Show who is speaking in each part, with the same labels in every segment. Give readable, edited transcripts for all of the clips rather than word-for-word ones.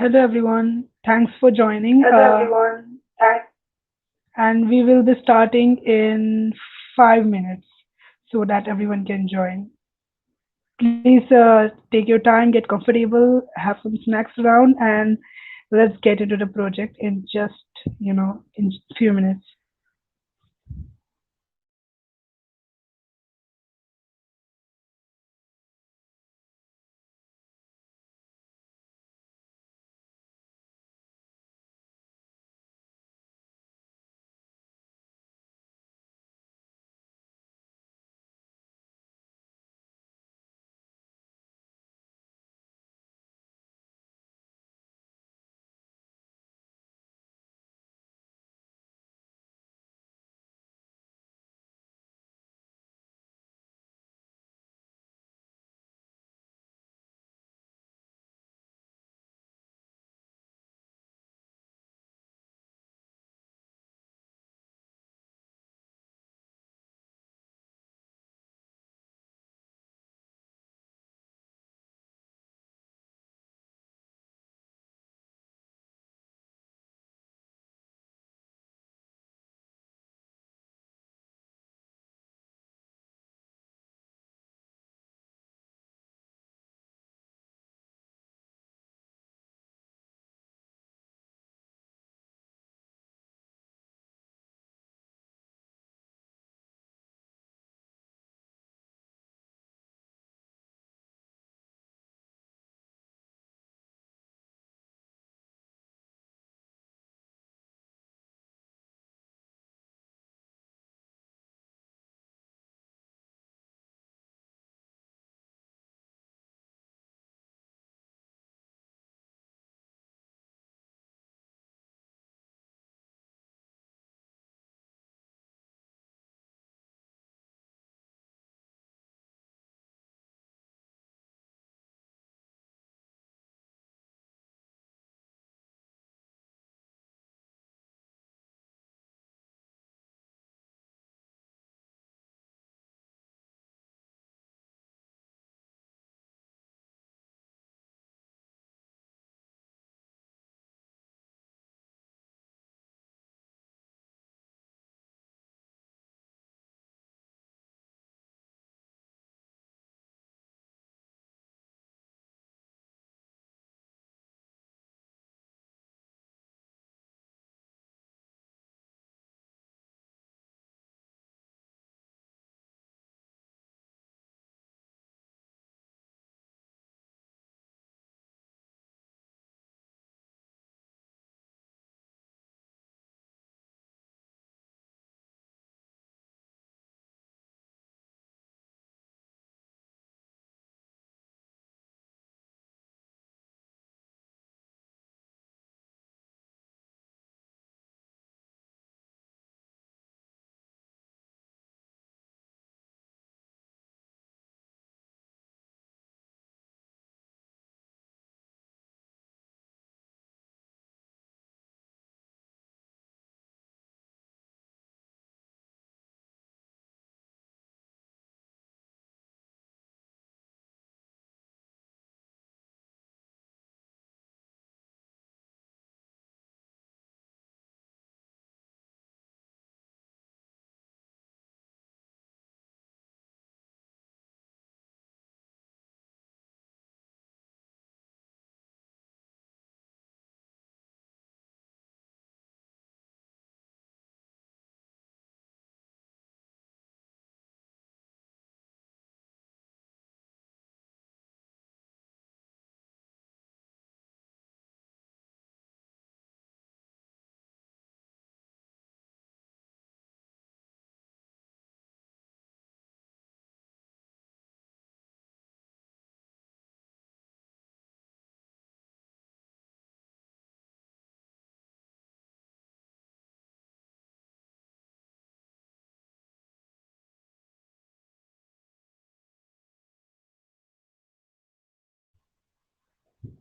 Speaker 1: Hello everyone, thanks for joining.
Speaker 2: Hello everyone.
Speaker 1: And we will be starting in 5 minutes so that everyone can join. Please take your time, get comfortable, have some snacks around, and let's get into the project in just in few minutes.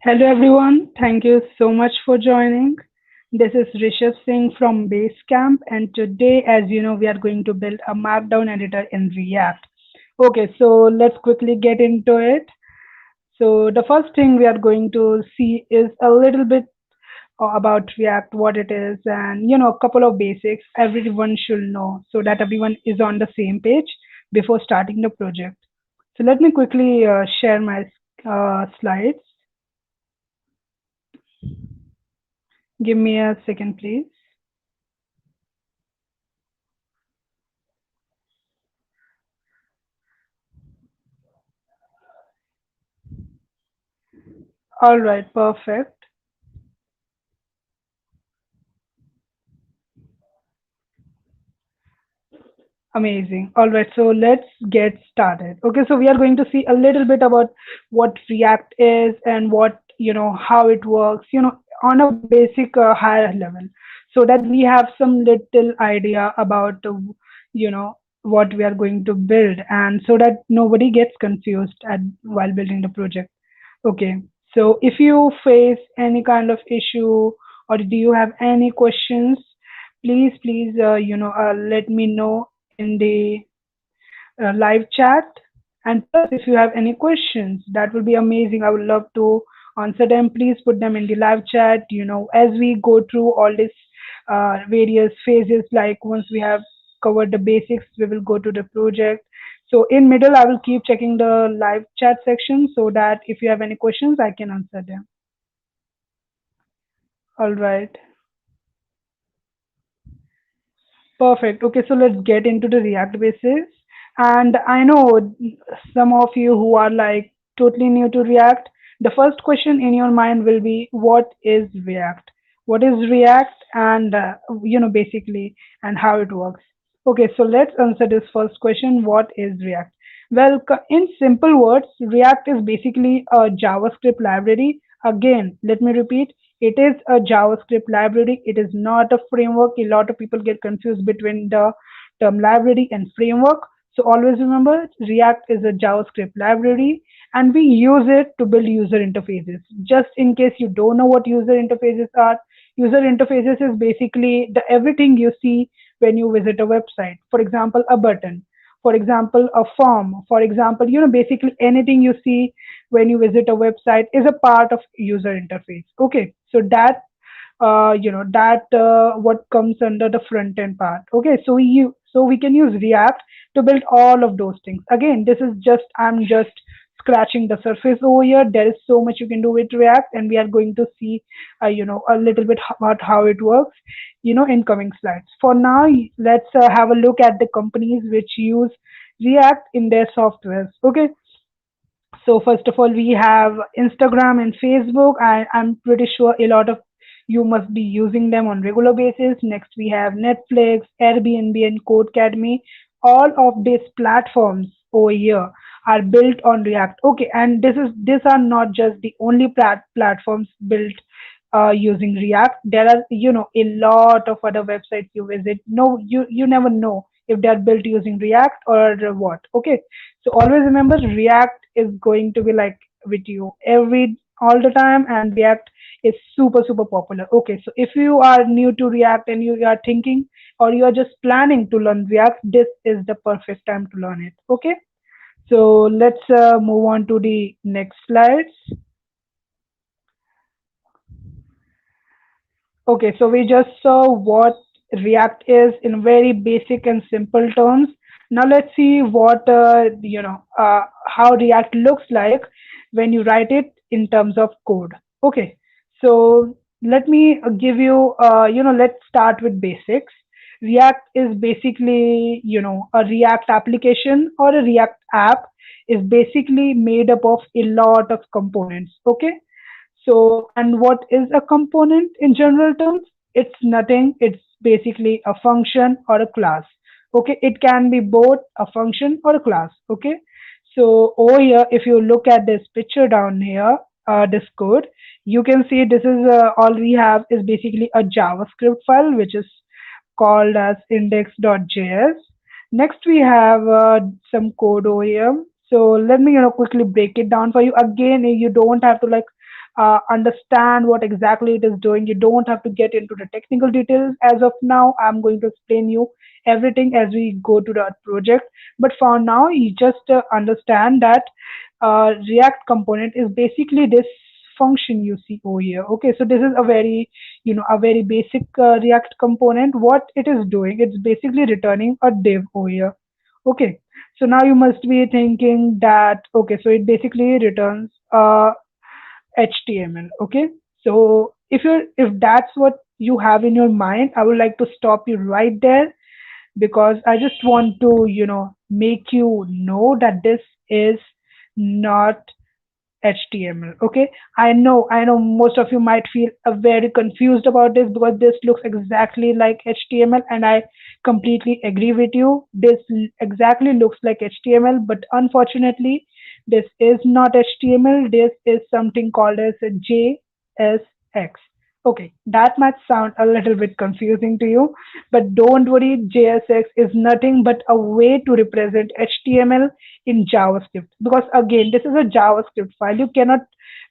Speaker 1: Hello everyone, thank you so much for joining. This is Rishabh Singh from Basecamp, and today, as you know, we are going to build a Markdown editor in React. Okay, so let's quickly get into it. So the first thing we are going to see is a little bit about React, what it is, and a couple of basics everyone should know so that everyone is on the same page before starting the project. So let me quickly share my slides. Give me a second, please. All right, perfect. Amazing. All right, so let's get started. Okay, so we are going to see a little bit about what React is and what, how it works, on a basic higher level, so that we have some little idea about, what we are going to build, and so that nobody gets confused while building the project. Okay, so if you face any kind of issue or do you have any questions, please, let me know in the live chat. And plus, if you have any questions, that will be amazing. I would love to answer them. Please put them in the live chat. As we go through all these various phases, like once we have covered the basics, we will go to the project. So in middle, I will keep checking the live chat section so that if you have any questions, I can answer them. All right. Perfect. Okay, so let's get into the React basis. And I know some of you who are like totally new to React, the first question in your mind will be, what is React? What is React and, basically, and how it works? Okay, so let's answer this first question. What is React? Well, in simple words, React is basically a JavaScript library. Again, let me repeat, it is a JavaScript library. It is not a framework. A lot of people get confused between the term library and framework. So always remember, React is a JavaScript library and we use it to build user interfaces. Just in case you don't know what user interfaces are, user interfaces is basically the everything you see when you visit a website. For example, a button. For example, a form. For example, basically anything you see when you visit a website is a part of user interface. Okay, so that what comes under the front end part. Okay, so we can use React to build all of those things. Again, this is just I'm just scratching the surface over here. There is so much you can do with React, and we are going to see a little bit about how it works in coming slides. For now, let's have a look at the companies which use React in their softwares. Okay, so first of all, we have Instagram and Facebook. I'm pretty sure a lot of you must be using them on regular basis. Next, we have Netflix, Airbnb, and Codecademy. All of these platforms over here are built on React. Okay, and these are not just the only platforms built using React. There are a lot of other websites you visit. No, you never know if they are built using React or what. Okay, so always remember, React is going to be like with you every all the time, and React is super popular. Okay, so if you are new to React and you are thinking or you are just planning to learn React, this is the perfect time to learn it. Okay, so let's move on to the next slides. Okay, so we just saw what React is in very basic and simple terms. Now let's see what how React looks like when you write it in terms of code. Okay, so let me give you let's start with basics. React is basically a React application or a React app is basically made up of a lot of components. Okay, so, and what is a component in general terms? It's nothing. It's basically a function or a class. Okay, it can be both a function or a class. Okay, so over here, if you look at this picture down here, this code, you can see this is all we have is basically a JavaScript file which is called as index.js. Next, we have some code over here. So let me quickly break it down for you. Again, you don't have to like understand what exactly it is doing. You don't have to get into the technical details as of now. I'm going to explain you everything as we go to the project. But for now, you just understand that React component is basically this function you see over here. Okay, so this is a very, a very basic React component. What it is doing, it's basically returning a div over here. Okay, so now you must be thinking that, okay, so it basically returns HTML. Okay, so if that's what you have in your mind, I would like to stop you right there because I just want to, make you know that this is not HTML. Okay, I know most of you might feel very confused about this because this looks exactly like HTML, and I completely agree with you. This exactly looks like HTML, but unfortunately, this is not HTML. This is something called as a JSX. Okay, that might sound a little bit confusing to you, but don't worry, JSX is nothing but a way to represent HTML in JavaScript, because again, this is a JavaScript file. You cannot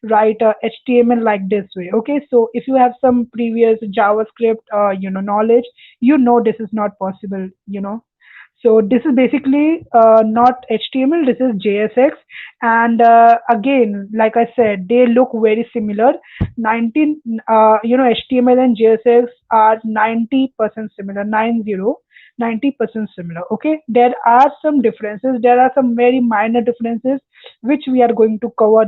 Speaker 1: write a HTML like this way. Okay, so if you have some previous JavaScript, knowledge, this is not possible. So this is basically not HTML. This is JSX, and again, like I said, they look very similar. 19, HTML and JSX are 90% similar. 90% similar. Okay, there are some differences. There are some very minor differences which we are going to cover.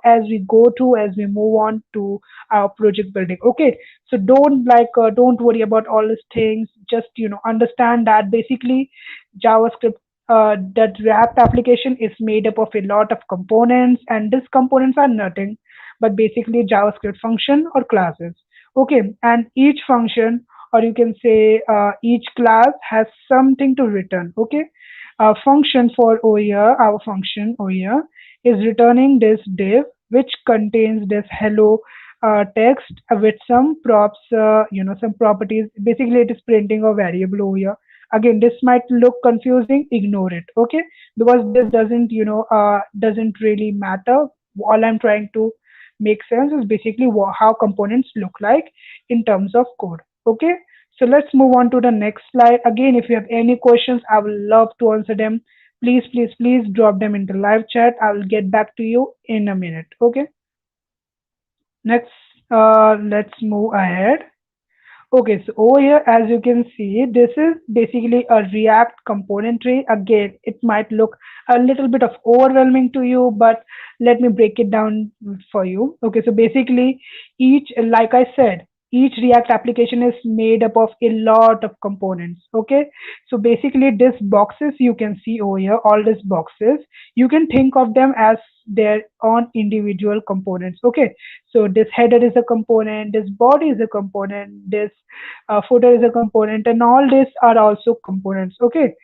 Speaker 1: As we go to, as we move on to our project building. Okay, so don't worry about all these things. Just understand that basically JavaScript, that React application is made up of a lot of components, and these components are nothing but basically JavaScript function or classes. Okay, and each function, or you can say each class, has something to return. Okay, function for over here, our function over here is returning this div which contains this hello text with some props, some properties. Basically, it is printing a variable over here. Again, this might look confusing. Ignore it, okay? Because this doesn't really matter. All I'm trying to make sense is basically how components look like in terms of code. Okay, so let's move on to the next slide. Again, if you have any questions, I will love to answer them. Please, please, please drop them into live chat. I will get back to you in a minute. Okay, next, let's move ahead. Okay, so over here, as you can see, this is basically a React component tree. Again, it might look a little bit of overwhelming to you, but let me break it down for you. Okay, so basically, like I said, each React application is made up of a lot of components. Okay, so basically, these boxes you can see over here, all these boxes, you can think of them as their own individual components. Okay, so this header is a component, this body is a component, this footer is a component, and all these are also components. Okay,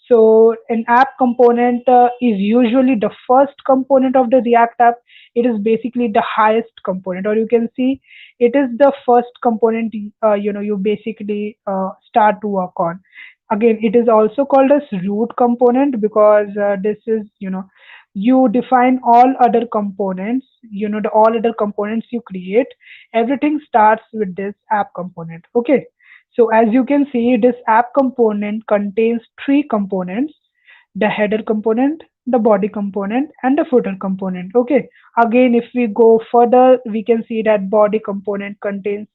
Speaker 1: so an app component is usually the first component of the React app. It is basically the highest component, or you can see it is the first component you basically start to work on. Again, it is also called as root component because this is, you define all other components, all other components you create, everything starts with this app component. Okay, so as you can see, this app component contains three components: the header component, the body component, and the footer component. Okay, again, if we go further, we can see that body component contains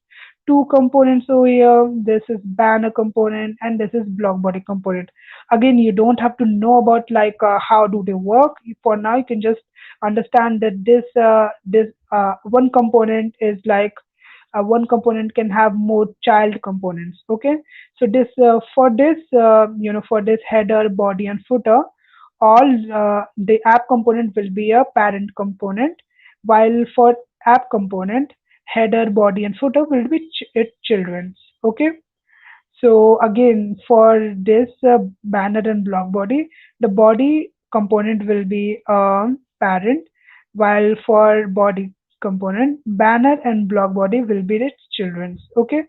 Speaker 1: two components over here. This is banner component and this is block body component. Again, you don't have to know about like how do they work. For now, you can just understand that this one component is like one component can have more child components. Okay, so this for this for this header, body, and footer, all the app component will be a parent component, while for app component, header, body, and footer will be its children's. Okay, so again, for this banner and block body, the body component will be parent, while for body component, banner and block body will be its children's. Okay,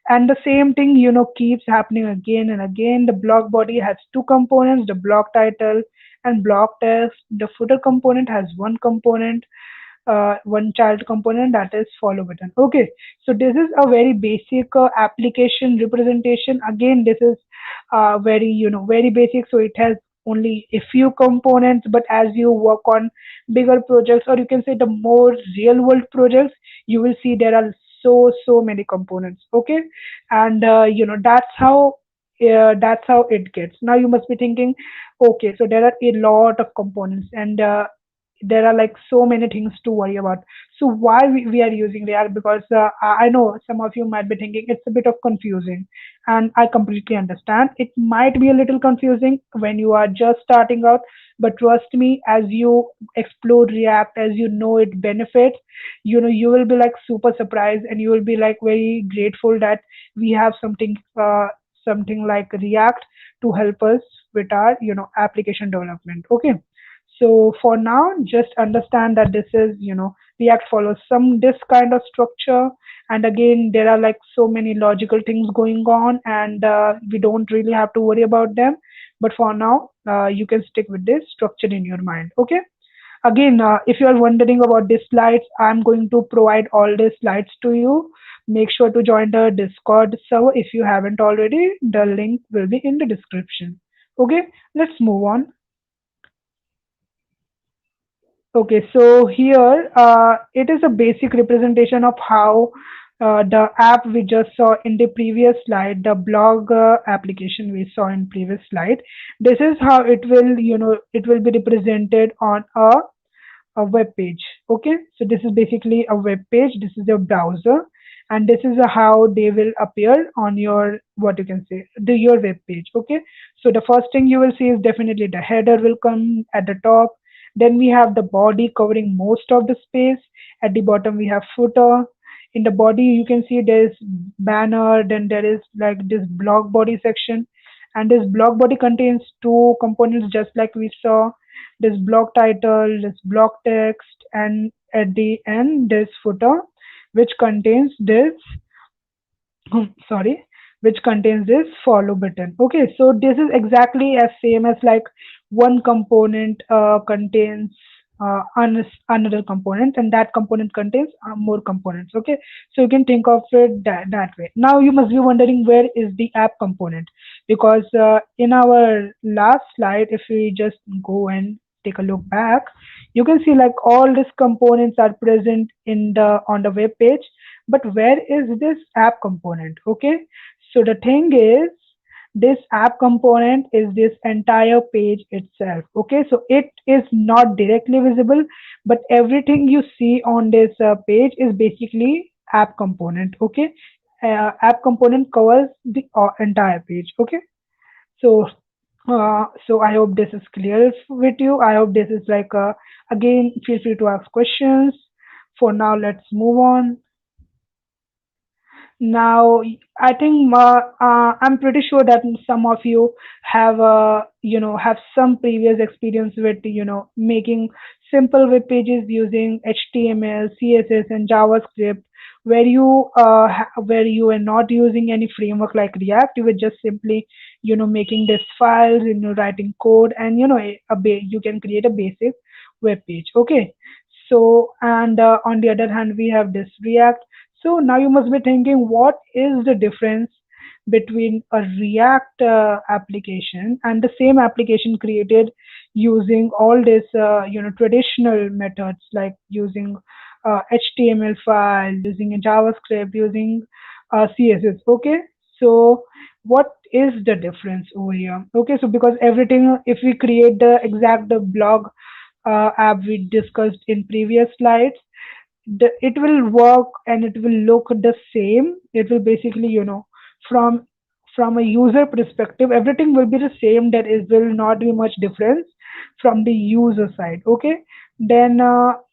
Speaker 1: and the same thing keeps happening again and again. The block body has two components: the block title and block text. The footer component has one component, one child component, that is follow button. Okay, so this is a very basic application representation. Again, this is very very basic, so it has only a few components, but as you work on bigger projects, or you can say the more real world projects, you will see there are so many components. Okay, and that's how it gets. Now you must be thinking, okay, so there are a lot of components, and there are like so many things to worry about. So why we are using React? Because I know some of you might be thinking it's a bit of confusing, and I completely understand. It might be a little confusing when you are just starting out, but trust me, as you explore React, as you know it benefits, you will be like super surprised, and you will be like very grateful that we have something like React to help us with our application development. Okay, so for now, just understand that this is, React follows some this kind of structure. And again, there are like so many logical things going on, and we don't really have to worry about them. But for now, you can stick with this structure in your mind. Okay. Again, if you are wondering about these slides, I'm going to provide all these slides to you. Make sure to join the Discord server if you haven't already. The link will be in the description. Okay, let's move on. Okay, so here it is a basic representation of how the app we just saw in the previous slide, the blog application we saw in previous slide. This is how it will be represented on a web page. Okay, so this is basically a web page. This is your browser, and this is how they will appear on your, what you can say, your web page. Okay, so the first thing you will see is definitely the header will come at the top. Then we have the body covering most of the space. At the bottom we have footer. In the body you can see there is banner. Then there is like this blog body section, and this blog body contains two components just like we saw, this blog title, this blog text, and at the end this footer, which contains this sorry, which contains this follow button. Okay, so this is exactly as same as like one component contains another component, and that component contains more components. Okay, so you can think of it that way. Now you must be wondering, where is the app component? Because in our last slide, if we just go and take a look back, you can see like all these components are present in the on the web page, but where is this app component? Okay, so the thing is, this app component is this entire page itself. Okay, so it is not directly visible, but everything you see on this page is basically app component. Okay, app component covers the entire page. Okay, so so I hope this is clear with you. I hope this is like again, feel free to ask questions. For now, let's move on. Now, I think I'm pretty sure that some of you have, have some previous experience with, making simple web pages using HTML, CSS, and JavaScript, where where you are not using any framework like React. You were just simply, making these files, writing code, and you can create a basic web page. Okay. So, and on the other hand, we have this React. So now you must be thinking, what is the difference between a React application and the same application created using all these, traditional methods like using HTML file, using a JavaScript, using CSS. Okay, so what is the difference over here? Okay, so because everything, if we create the exact blog app we discussed in previous slides, it will work and it will look the same. It will basically, from from a user perspective, everything will be the same. There is will not be much difference from the user side. Okay, then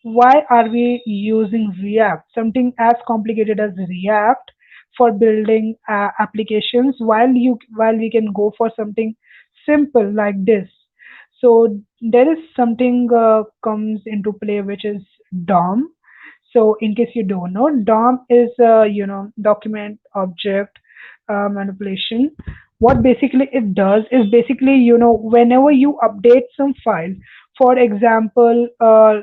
Speaker 1: why are we using React, something as complicated as React, for building applications, while we can go for something simple like this? So there is something comes into play, which is DOM. So in case you don't know, DOM is document object manipulation. What basically it does is basically, whenever you update some file, for example,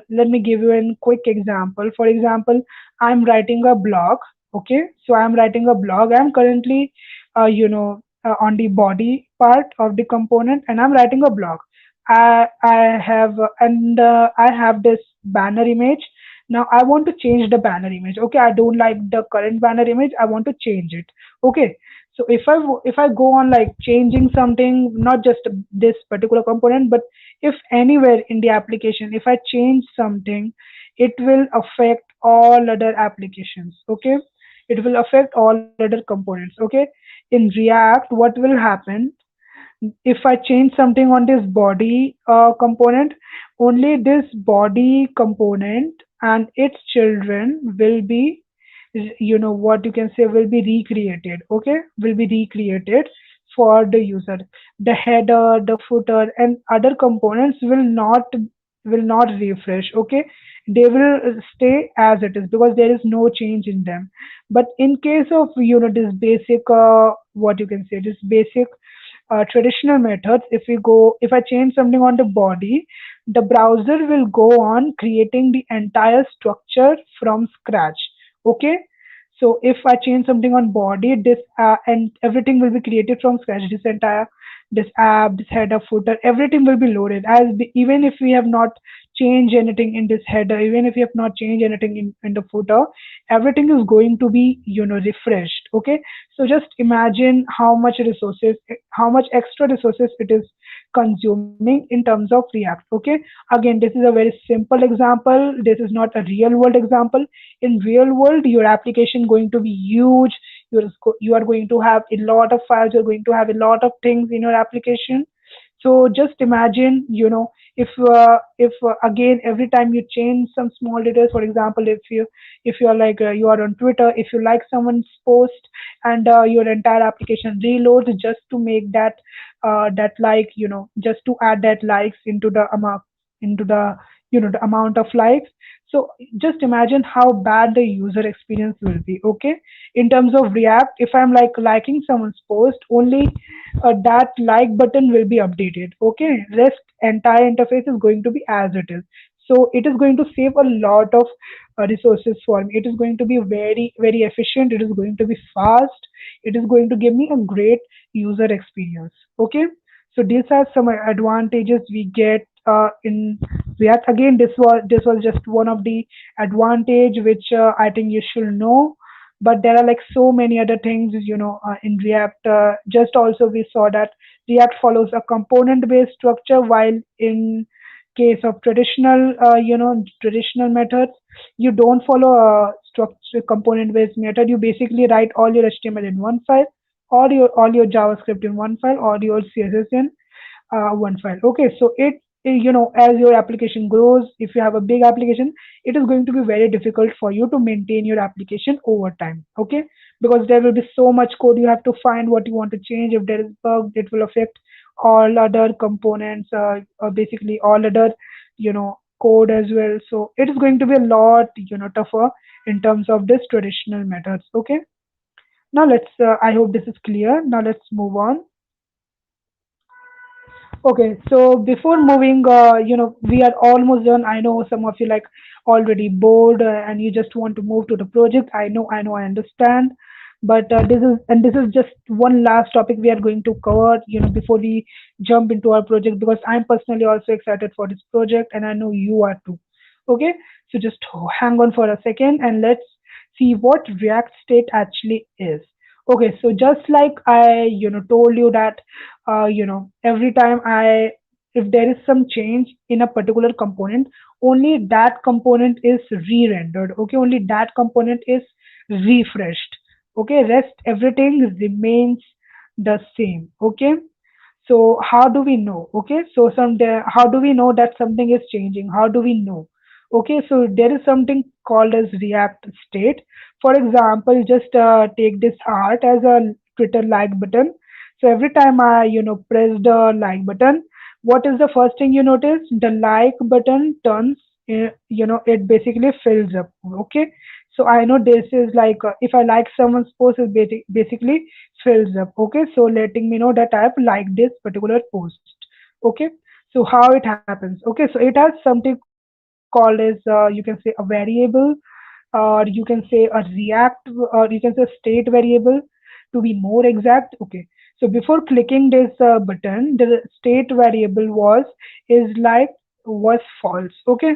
Speaker 1: let me give you a quick example. For example, I'm writing a blog. Okay, so I'm writing a blog. I'm currently on the body part of the component, and I'm writing a blog. I have and I have this banner image. Now I want to change the banner image. Okay, I don't like the current banner image. I want to change it. Okay, so if I go on like changing something, not just this particular component, but if anywhere in the application, if I change something, it will affect all other applications. Okay, it will affect all other components. Okay, in React, what will happen if I change something on this body component, only this body component and its children will be, you know, what you can say, will be recreated. Okay, will be recreated for the user. The header, the footer, and other components will not refresh. Okay, they will stay as it is because there is no change in them. But in case of, you know, this basic what you can say, this basic traditional methods, if I change something on the body, the browser will go on creating the entire structure from scratch. Okay, so if I change something on body, this and everything will be created from scratch. This app, this header, footer, everything will be loaded. Even if we have not changed anything in this header, even if we have not changed anything in the footer, everything is going to be, you know, refreshed. Okay, so just imagine how much extra resources it is consuming in terms of React. Okay, again, this is a very simple example. This is not a real world example. In real world, your application going to be huge. You are going to have a lot of files. You're going to have a lot of things in your application. So just imagine, you know, if again every time you change some small details, for example, if you are like you are on Twitter, if you like someone's post and your entire application reloads just to make that like, you know, just to add that likes into the amount, into the, you know, the amount of likes. So just imagine how bad the user experience will be. Okay, in terms of React, if I'm like liking someone's post, only that like button will be updated. Okay, rest entire interface is going to be as it is. So it is going to save a lot of resources for me. It is going to be very efficient. It is going to be fast. It is going to give me a great user experience. Okay, so these are some advantages we get in React. Again, this was just one of the advantage which I think you should know. But there are like so many other things, you know, in React. Just also we saw that React follows a component based structure, while in case of traditional methods, you don't follow a structure component based method. You basically write all your HTML in one file, or your all your JavaScript in one file, or your CSS in one file. Okay, so you know, as your application grows, if you have a big application, it is going to be very difficult for you to maintain your application over time. Okay, because there will be so much code, you have to find what you want to change. If there is bug, it will affect all other components, or basically all other, you know, code as well. So it is going to be a lot, you know, tougher in terms of this traditional methods. Okay, now let's I hope this is clear. Now let's move on. Okay, so before moving, you know, we are almost done. I know some of you like already bored and you just want to move to the project. I understand. But this is just one last topic we are going to cover, you know, before we jump into our project, because I'm personally also excited for this project and I know you are too. Okay, so just hang on for a second and let's see what React State actually is. Okay, so just like I, you know, told you that you know, every time I if there is some change in a particular component, only that component is re-rendered. Okay, only that component is refreshed. Okay, rest everything remains the same. Okay, so how do we know? Okay, so how do we know that something is changing? How do we know? Okay, so there is something called as React state. For example, just take this heart as a Twitter like button. So every time I, you know, press the like button, what is the first thing you notice? The like button turns, you know, it basically fills up. Okay, so I know this is like if I like someone's post, it basically fills up. Okay, so letting me know that I have liked this particular post. Okay, so how it happens? Okay, so it has something called as you can say a variable, or you can say a react, or you can say state variable to be more exact. Okay, So before clicking this button, the state variable is like was false. Okay.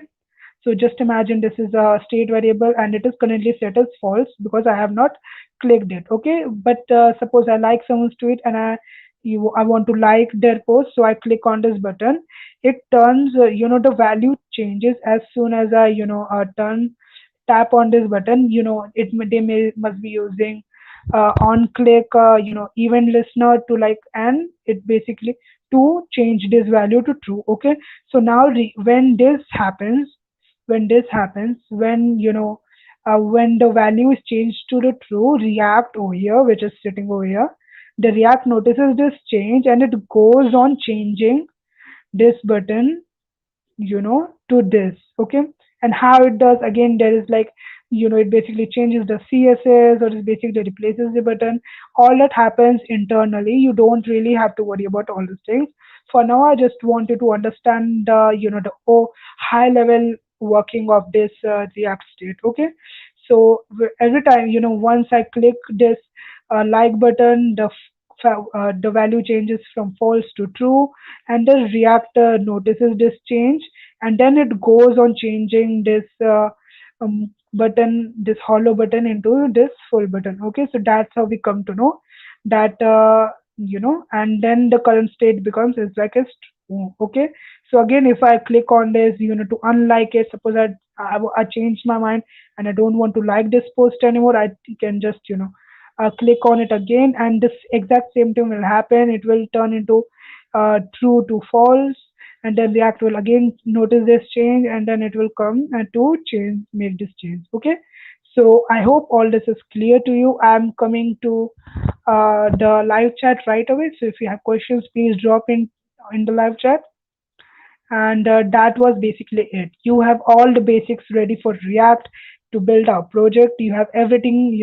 Speaker 1: So just imagine this is a state variable and it is currently set as false because I have not clicked it. Okay, but suppose I like someone's tweet and I want to like their post, so I click on this button. It turns the value changes as soon as I turn tap on this button. They must be using on click event listener to like, and it basically to change this value to true. Okay, so now when this happens, when the value is changed to the true, React over here, which is sitting over here, the React notices this change and it goes on changing this button to this. Okay, and how it does, again, there is like, it basically changes the css, or it basically replaces the button. All that happens internally. You don't really have to worry about all these things. For now, I just wanted to understand the high level working of this React state. Okay, so every time, once I click this like button, the value changes from false to true, and the reactor notices this change, and then it goes on changing this button, this hollow button, into this full button. Okay, so that's how we come to know that and then the current state becomes is like a true. Okay, so again, if I click on this, to unlike it, suppose I changed my mind and I don't want to like this post anymore, I can just click on it again, and this exact same thing will happen. It will turn into true to false, and then React will again notice this change, and then it will come and to change, make this change. Okay, so I hope all this is clear to you. I'm coming to the live chat right away. So if you have questions, please drop in the live chat. And that was basically it. You have all the basics ready for React to build our project. You have everything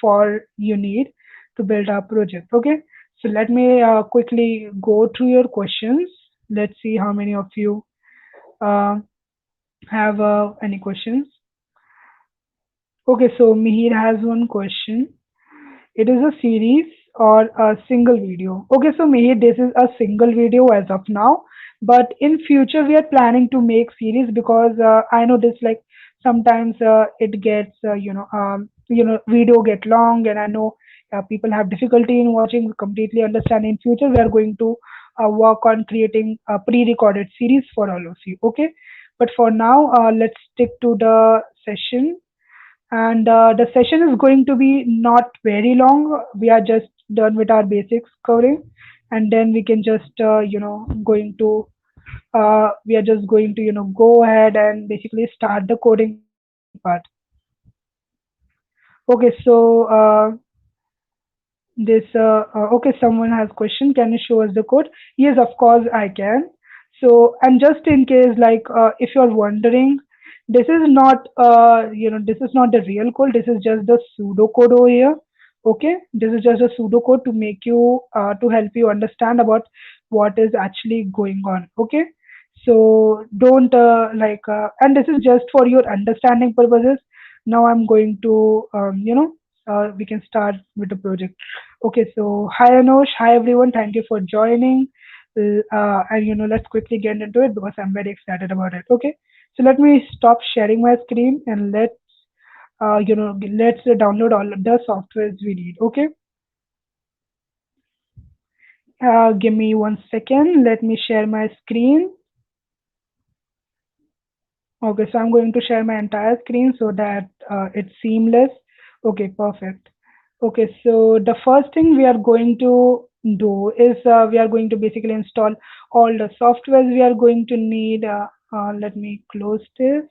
Speaker 1: for you need to build our project. Okay, so let me quickly go through your questions. Let's see how many of you uh, have any questions. Okay, so Mihir has one question. It is a series or a single video? Okay, so maybe this is a single video as of now, but in future we are planning to make series, because I know this, like, sometimes it gets video get long, and I know people have difficulty in watching. We completely understand. In future we are going to work on creating a pre-recorded series for all of you. Okay, but for now, let's stick to the session, and the session is going to be not very long. We are just done with our basics coding, and then we can just going to we are just going to go ahead and basically start the coding part. Okay, so this okay, someone has question, can you show us the code? Yes, of course I can. So, and just in case, like, if you're wondering, this is not this is not the real code. This is just the pseudo code over here. Okay, this is just a pseudo code to make you to help you understand about what is actually going on. Okay, so don't and this is just for your understanding purposes. Now I'm going to we can start with the project. Okay, so hi Anosh, hi everyone, thank you for joining. And let's quickly get into it because I'm very excited about it. Okay, so let me stop sharing my screen, and let's download all of the softwares we need. Okay, give me 1 second. Let me share my screen. Okay, so I'm going to share my entire screen so that it's seamless. Okay, perfect. Okay, so the first thing we are going to do is we are going to basically install all the softwares we are going to need. Let me close this.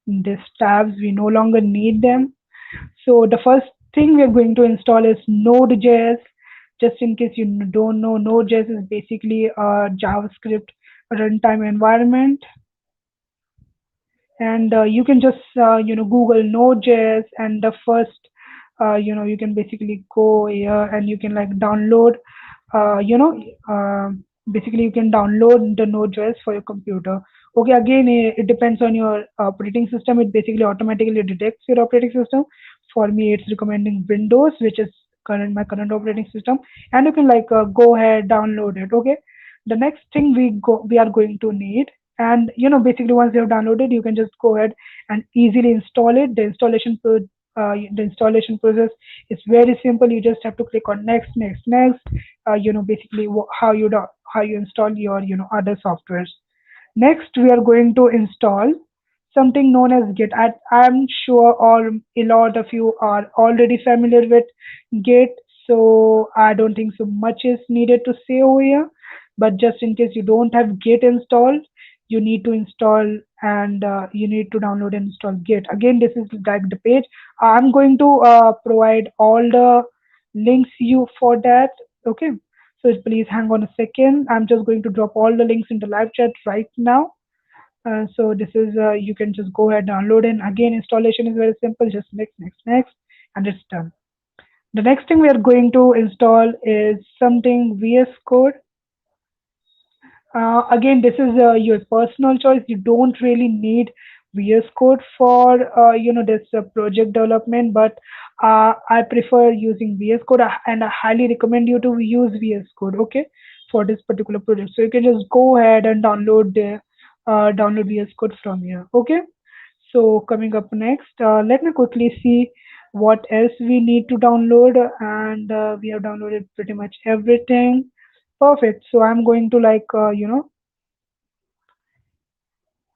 Speaker 1: These tabs, we no longer need them. So the first thing we are going to install is Node.js. Just in case you don't know, Node.js is basically a JavaScript runtime environment, and you can just Google Node.js, and the first you can basically go here and you can like download uh, you know uh, basically you can download the Node.js for your computer. Okay, again, it depends on your operating system. It basically automatically detects your operating system. For me, it's recommending Windows, which is current operating system, and you can like go ahead download it. Okay, the next thing we are going to need, and basically once you have downloaded, you can just go ahead and easily install it. The installation process is very simple. You just have to click on next, next, next. Basically how you install your other softwares. Next, we are going to install something known as Git. I'm sure all a lot of you are already familiar with Git, so I don't think so much is needed to say over here. But just in case you don't have Git installed, you need to install and you need to download and install Git. Again, this is like the page. I'm going to provide all the links you for that. Okay. So please hang on a second. I'm just going to drop all the links in the live chat right now. So this is you can just go ahead and download, and again installation is very simple. Just next, next, next, and it's done. The next thing we are going to install is something VS Code. Again, this is your personal choice. You don't really need VS Code for this project development, but I prefer using VS Code, and I highly recommend you to use VS Code. Okay, for this particular project, so you can just go ahead and download VS Code from here. Okay, so coming up next, let me quickly see what else we need to download, and we have downloaded pretty much everything. Perfect. So I'm going to like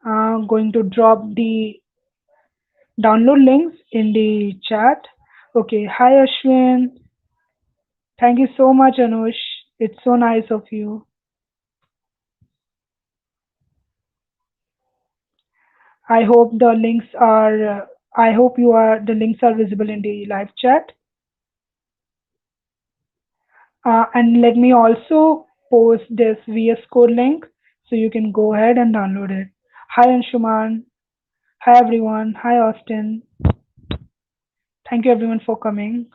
Speaker 1: going to drop the download links in the chat. Okay. Hi Ashwin. Thank you so much, Anush. It's so nice of you. I hope the links are. I hope the links are visible in the live chat. And let me also post this VS Code link so you can go ahead and download it. Hi Anshuman. Hi everyone. Hi Austin. Thank you everyone for coming.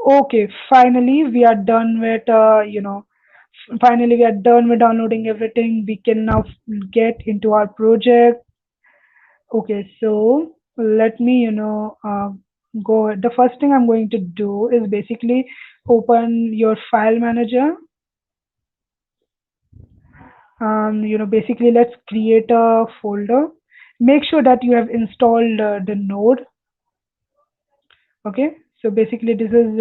Speaker 1: Okay, finally we are done with finally we are done with downloading everything. We can now get into our project. Okay, so let me go. The first thing I'm going to do is basically open your file manager. Basically let's create a folder. Make sure that you have installed the node. Okay, so basically this is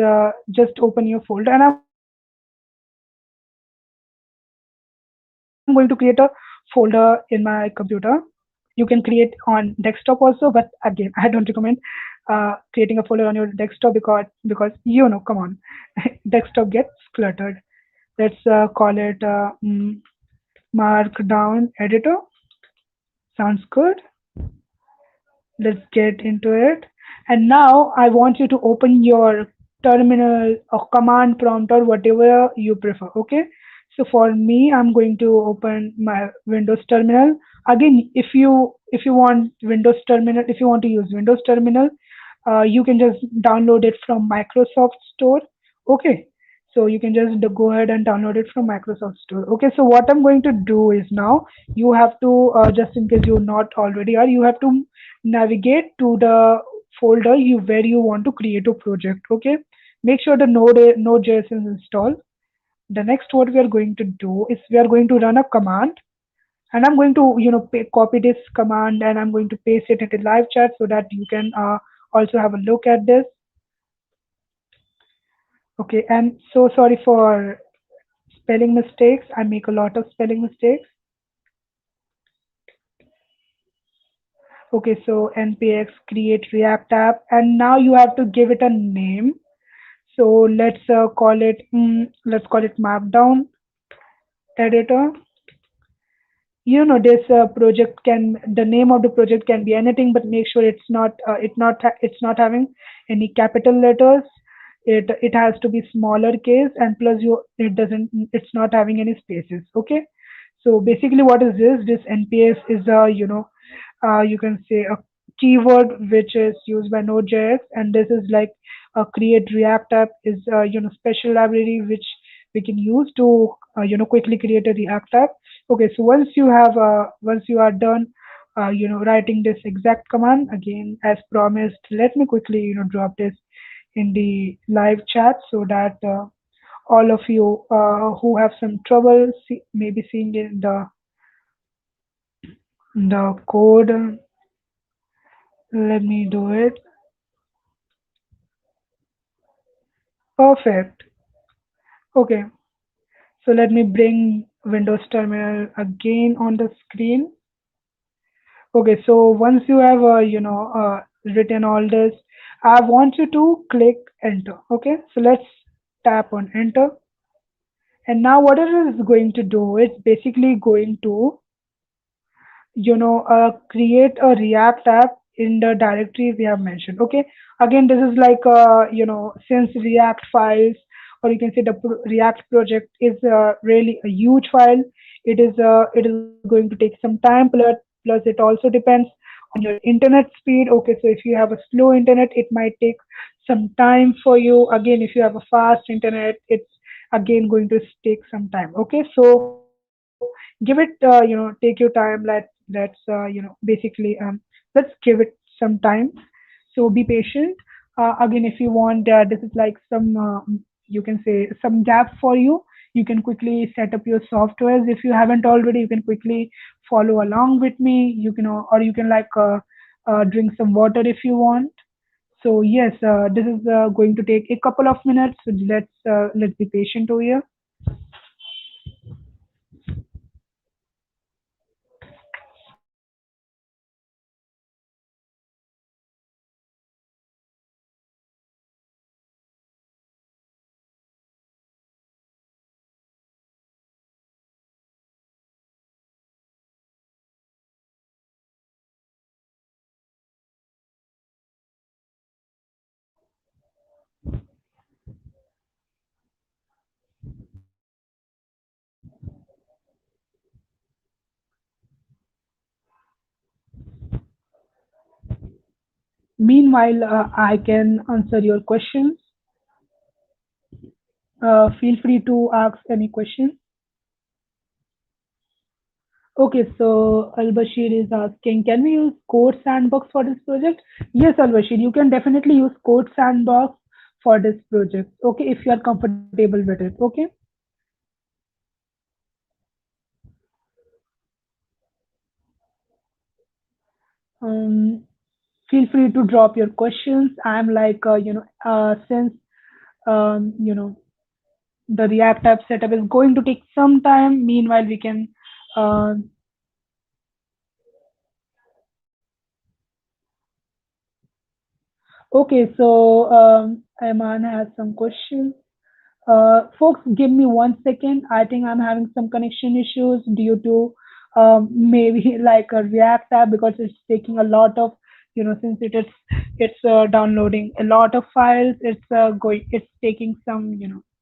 Speaker 1: just open your folder, and I'm going to create a folder in my computer. You can create on desktop also, but again I don't recommend creating a folder on your desktop because come on, desktop gets cluttered. Let's call it Markdown Editor. Sounds good. Let's get into it. And now I want you to open your terminal or command prompt or whatever you prefer. Okay. So for me, I'm going to open my Windows terminal. Again, if you want Windows terminal, if you want to use Windows terminal, you can just download it from Microsoft Store. Okay. So you can just go ahead and download it from Microsoft Store. Okay. So what I'm going to do is now you have to just in case you not already are, you have to navigate to the folder where you want to create a project. Okay, make sure the node.js is installed. The next what we are going to do is we are going to run a command, and I'm going to copy this command and I'm going to paste it into live chat so that you can also have a look at this. Okay, and so sorry for spelling mistakes. I make a lot of spelling mistakes. Okay, so npx create react app, and now you have to give it a name. So let's call it Markdown Editor. This project can the name of the project can be anything, but make sure it's not having any capital letters. It has to be smaller case, and plus it's not having any spaces. Okay, so basically what is this? This nps is a you can say a keyword which is used by Node.js, and this is like a create React app is special library which we can use to quickly create a React app. Okay, so once you are done writing this exact command, again as promised, let me quickly drop this in the live chat so that all of you who have some trouble maybe seeing in the code, let me do it. Perfect. Okay, so let me bring Windows Terminal again on the screen. Okay, so once you have written all this, I want you to click enter. Okay, so let's tap on enter. And now what it is going to do, it's basically going to create a React app in the directory we have mentioned. Okay, again, this is like since React files, or you can say the React project is really a huge file. It is going to take some time. Plus it also depends on your internet speed. Okay, so if you have a slow internet, it might take some time for you. Again, if you have a fast internet, it's again going to take some time. Okay, so give it take your time. Let's give it some time. So be patient. Again, if you want, this is like some you can say some gap for you. You can quickly set up your softwares if you haven't already. You can quickly follow along with me. You can or you can like drink some water if you want. So yes, this is going to take a couple of minutes. So let's be patient over here. Meanwhile, I can answer your questions. Feel free to ask any questions. Okay, so Al Bashir is asking, can we use Code Sandbox for this project? Yes, Al Bashir, you can definitely use Code Sandbox for this project. Okay, if you are comfortable with it. Okay. Um, Feel free to drop your questions. I'm like, since the React app setup is going to take some time. Meanwhile, we can uh, okay, so Ayman has some questions. Folks, give me 1 second. I think I'm having some connection issues due to maybe like a React app because it's taking a lot of, since it's downloading a lot of files. It's taking some,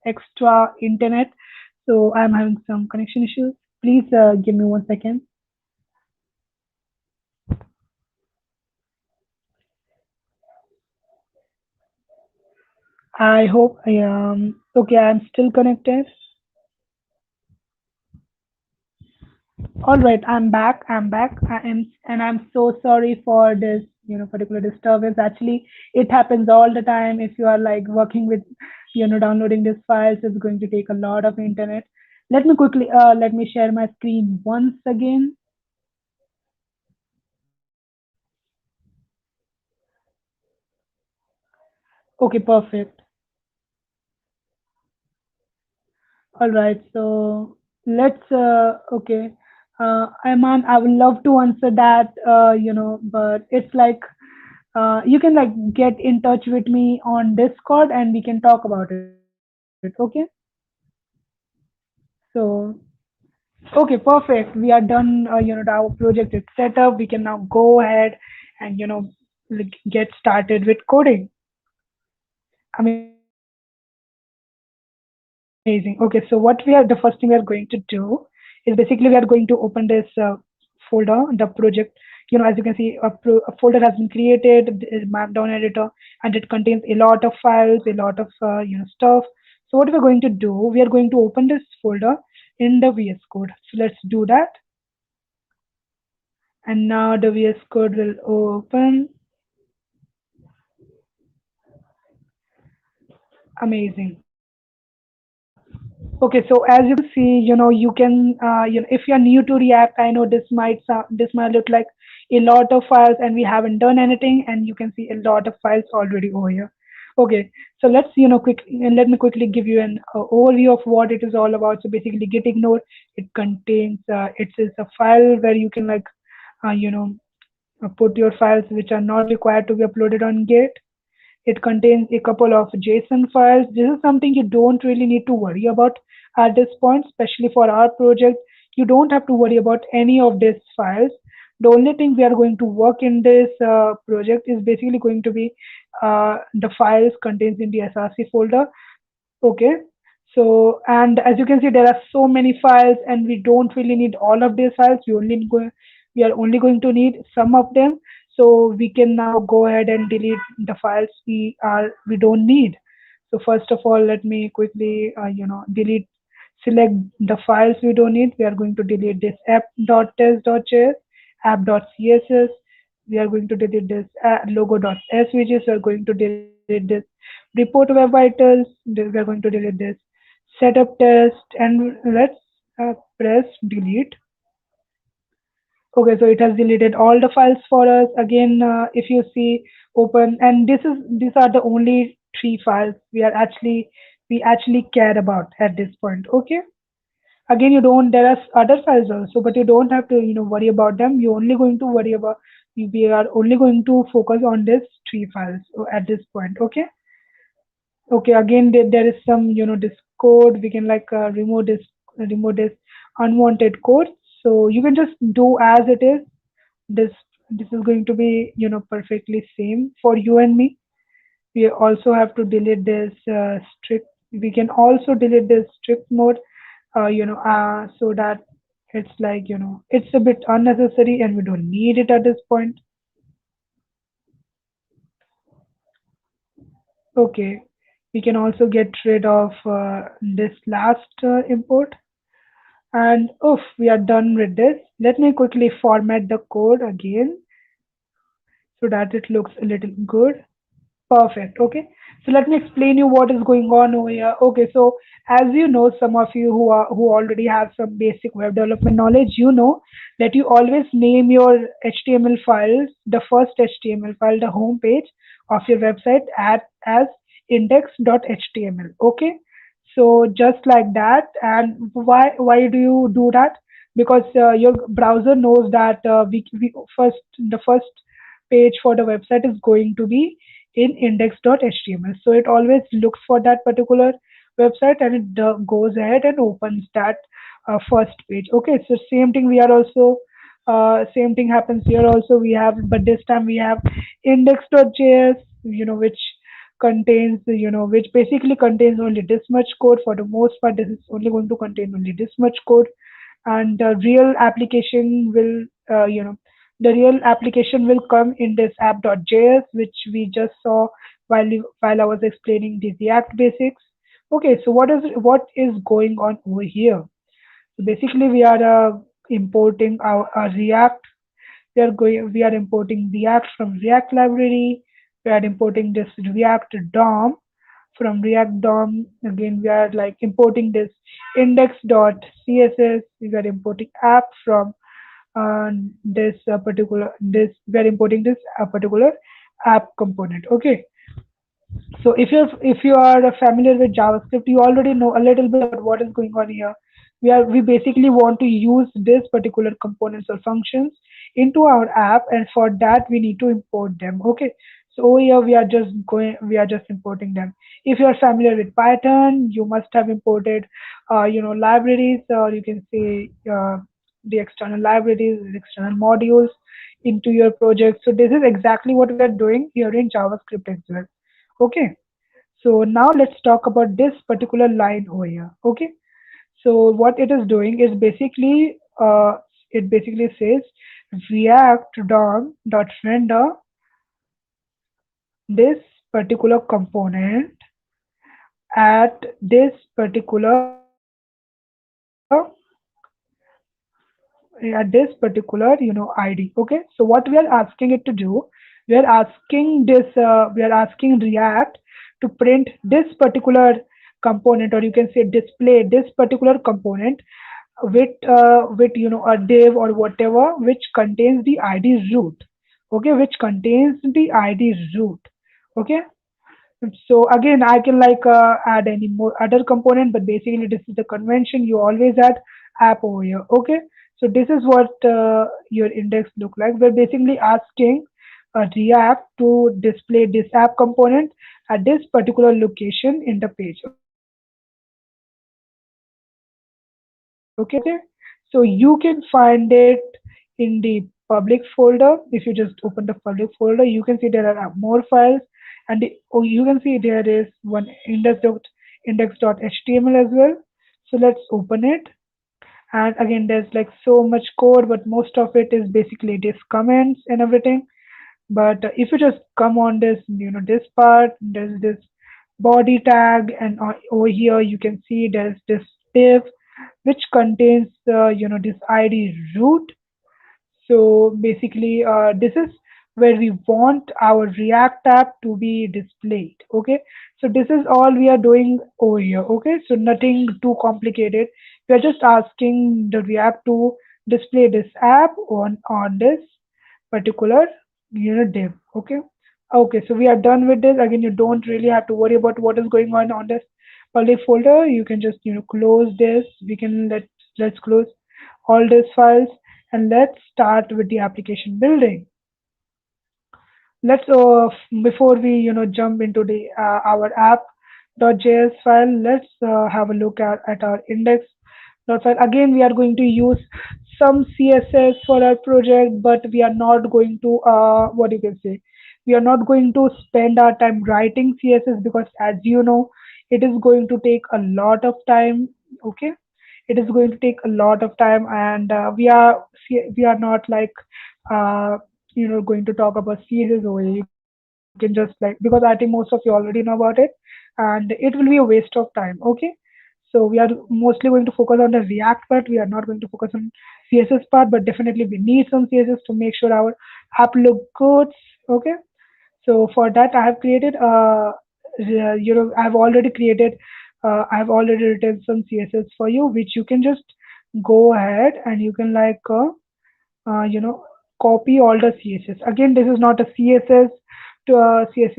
Speaker 1: extra internet. So I'm having some connection issues. Please give me 1 second. I hope I am okay. I'm still connected. All right, I'm back. I'm back. And I'm so sorry for this, particular disturbance. Actually, it happens all the time. If you are like working with, downloading these files, it's going to take a lot of internet. Let me share my screen once again. Okay, perfect. All right, so okay. Iman, I would love to answer that, but it's like you can like get in touch with me on Discord and we can talk about it. Okay. So, okay, perfect. We are done. Our project is set up. We can now go ahead and, like, get started with coding. Amazing. Okay, so what we are, the first thing we are going to do is basically we are going to open this folder, the project. As you can see, a folder has been created, the Markdown Editor, and it contains a lot of files, a lot of stuff. So what we're going to do, we are going to open this folder in the VS Code. So let's do that. And now the VS Code will open. Amazing. Okay, so as you can see, you can, if you're new to React, I know this might look like a lot of files, and we haven't done anything, and you can see a lot of files already over here. Okay, so let me quickly give you an overview of what it is all about. So basically, Git Ignore, it is a file where you can like, uh, you know, put your files which are not required to be uploaded on Git. It contains a couple of JSON files. This is something you don't really need to worry about at this point, especially for our project. You don't have to worry about any of these files. The only thing we are going to work in this project is basically going to be the files contains in the SRC folder. Okay. So, and as you can see, there are so many files, and we don't really need all of these files. We are only going to need some of them. So we can now go ahead and delete the files we don't need. So first of all, let me quickly, select the files we don't need. We are going to delete this app.test.js, app.css. We are going to delete this logo.svg. We are going to delete this report web vitals. We are going to delete this setup test, and let's press delete. Okay, so it has deleted all the files for us. Again, if you see open, and these are the only three files we actually care about at this point. Okay. Again, you don't. There are other files also, but you don't have to worry about them. You're only going to worry about. We are only going to focus on these three files at this point. Okay. Okay, again there is some this code we can like remove this unwanted code. So you can just do as it is. This this is going to be perfectly same for you and me. We also have to delete this strict. We can also delete this strict mode. So that it's like it's a bit unnecessary and we don't need it at this point. Okay, we can also get rid of this last import. And oof, we are done with this. Let me quickly format the code again so that it looks a little good. Perfect. Okay. So let me explain you what is going on over here. Okay. So as you know, some of you who already have some basic web development knowledge, you know that you always name your HTML files, the first HTML file, the home page of your website as index.html. Okay. So just like that. And why do you do that? Because your browser knows that we first the first page for the website is going to be in index.html. So it always looks for that particular website, and it goes ahead and opens that first page. Okay, so same thing happens here also. We have, but this time we have index.js, which which basically contains only this much code. For the most part, this is only going to contain only this much code, and the real application will come in this app.js, which we just saw while I was explaining the React basics. Okay, so what is going on over here? So basically, we are importing our React. We are importing React from React library. We are importing this React DOM from React DOM. Again, we are like importing this index.css. We are importing app from this we are importing this particular app component. Okay, so if you are familiar with JavaScript, you already know a little bit about what is going on here. We basically want to use this particular components or functions into our app, and for that we need to import them. Okay, so over here we are just importing them. If you are familiar with Python, you must have imported libraries, or you can say the external libraries, the external modules into your project. So this is exactly what we are doing here in JavaScript as well. Okay, so now let's talk about this particular line over here. Okay, so what it is doing is basically it basically says React DOM dot render this particular component at this particular ID. Okay, so what we are asking it to do, we are asking React to print this particular component, or you can say display this particular component with a div or whatever which contains the id root. Okay, which contains the id root. Okay, so again, I can add any more other component, but basically this is the convention. You always add app over here. Okay, so this is what your index look like. We're basically asking React to display this app component at this particular location in the page. Okay, so you can find it in the public folder. If you just open the public folder, you can see there are more files, and you can see there is one index.html as well. So let's open it. And again, there's like so much code, but most of it is basically this comments and everything. But if you just come on this, this part, there's this body tag, and over here you can see there's this div which contains this id root. So basically, this is where we want our React app to be displayed. Okay, so this is all we are doing over here. Okay, so nothing too complicated. We are just asking the React to display this app on this particular div. Okay, okay, so we are done with this. Again, you don't really have to worry about what is going on this public folder. You can just close this. We can let's close all these files, and let's start with the application building. Let's before we jump into the our app.js file, let's have a look at our index.file. Again, we are going to use some css for our project, but we are not going to what you can say, we are not going to spend our time writing css, because as you know, it is going to take a lot of time. Okay, it is going to take a lot of time, and we are not uh, going to talk about css over here. You can just because I think most of you already know about it, and it will be a waste of time. Okay, so we are mostly going to focus on the React part. We are not going to focus on CSS part, but definitely we need some CSS to make sure our app look good. Okay, so for that, I have created I've already written some CSS for you, which you can just go ahead and you can uh, you know, copy all the CSS. Again, this is not a CSS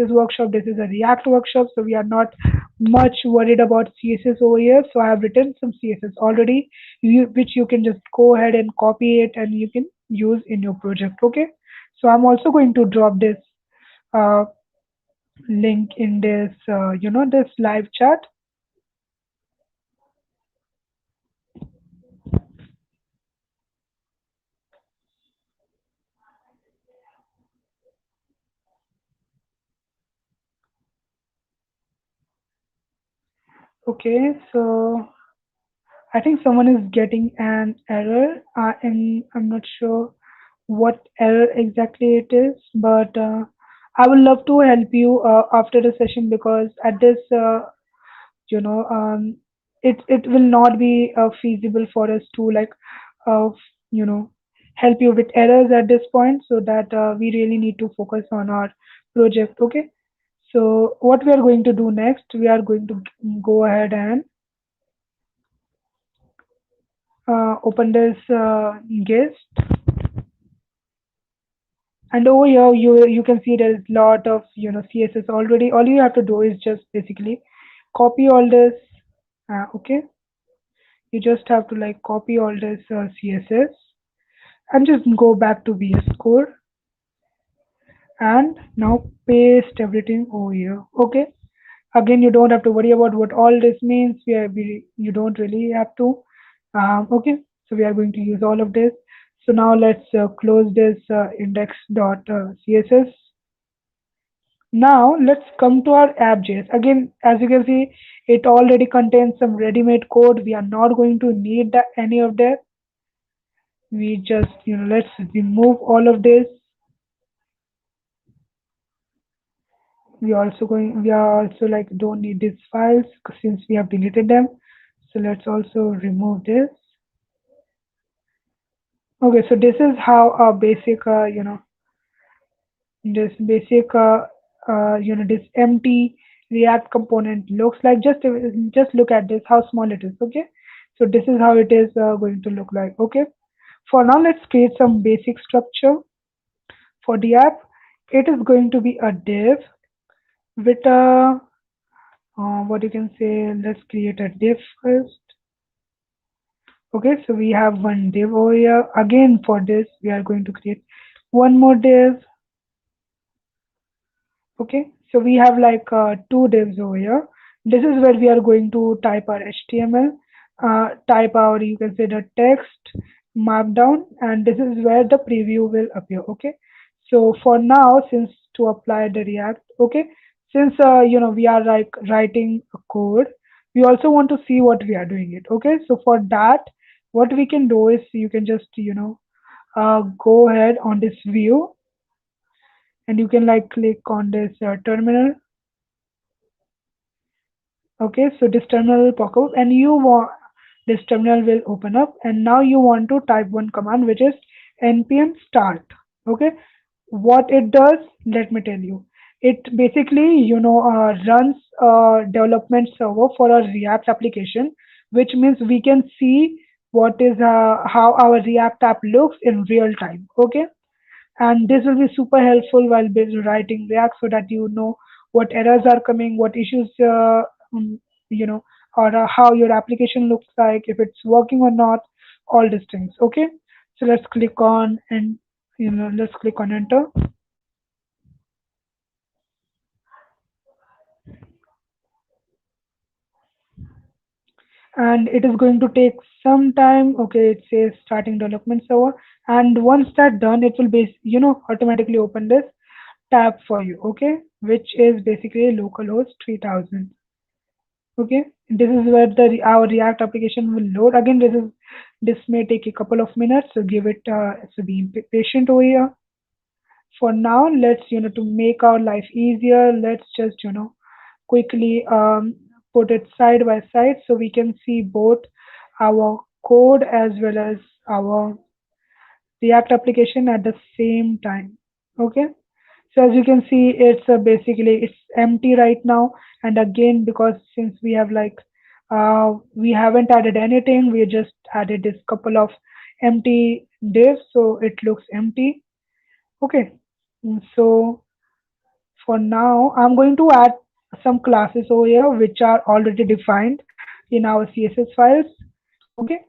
Speaker 1: workshop. This is a React workshop, so we are not much worried about CSS over here. So I have written some CSS already, which you can just go ahead and copy it and you can use in your project. Okay. So I'm also going to drop this uh, link in this, this live chat. Okay. So I think someone is getting an error, and I'm not sure what error exactly it is, but I would love to help you after the session, because at this, you know, it will not be feasible for us to uh, you know, help you with errors at this point, so that we really need to focus on our project. Okay. So what we are going to do next, we are going to go ahead and open this guest, and over here you can see there's a lot of css already. All you have to do is just basically copy all this. Okay, you just have to copy all this css and just go back to VS Code and now paste everything over here. Okay, again, you don't have to worry about what all this means. You don't really have to. Okay, so we are going to use all of this. So now let's close this index.css. Now let's come to our app.js. Again, as you can see, it already contains some ready-made code. We are not going to need any of that. We just, let's remove all of this. We are also don't need these files since we have deleted them. So let's also remove this. Okay, so this is how a basic, this basic, this empty React component looks like. Just look at this, how small it is. Okay, so this is how it is going to look like. Okay, for now let's create some basic structure for the app. It is going to be a div with a what you can say. Let's create a div first. Okay, so we have one div over here. Again, for this we are going to create one more div. Okay, so we have like two divs over here. This is where we are going to type our HTML, type our, you can say, the text, markdown, and this is where the preview will appear. Okay, so for now, since to apply the React, okay, since we are like writing a code, we also want to see what we are doing it. Okay, so for that, what we can do is you can just go ahead on this view, and you can like click on this terminal. Okay, so this terminal will pop up, and you want this terminal will open up, and now you want to type one command, which is npm start. Okay, what it does, let me tell you. It basically runs a development server for a React application, which means we can see what is how our React app looks in real time. Okay, and this will be super helpful while writing React, so that you know what errors are coming, what issues um, you know or how your application looks like, if it's working or not, all these things. Okay, so let's click on, and let's click on enter, and it is going to take some time. Okay, it says starting development server, and once that's done, it will be automatically open this tab for you. Okay, which is basically localhost 3000. Okay, this is where our React application will load. Again, this may take a couple of minutes, so give it so be patient over here. For now, let's to make our life easier, let's just quickly put it side by side, so we can see both our code as well as our React application at the same time. Okay, so as you can see, it's basically it's empty right now. And again, because since we have like we haven't added anything, we just added this couple of empty divs, so it looks empty. Okay, so for now, I'm going to add some classes over here which are already defined in our CSS files. Okay,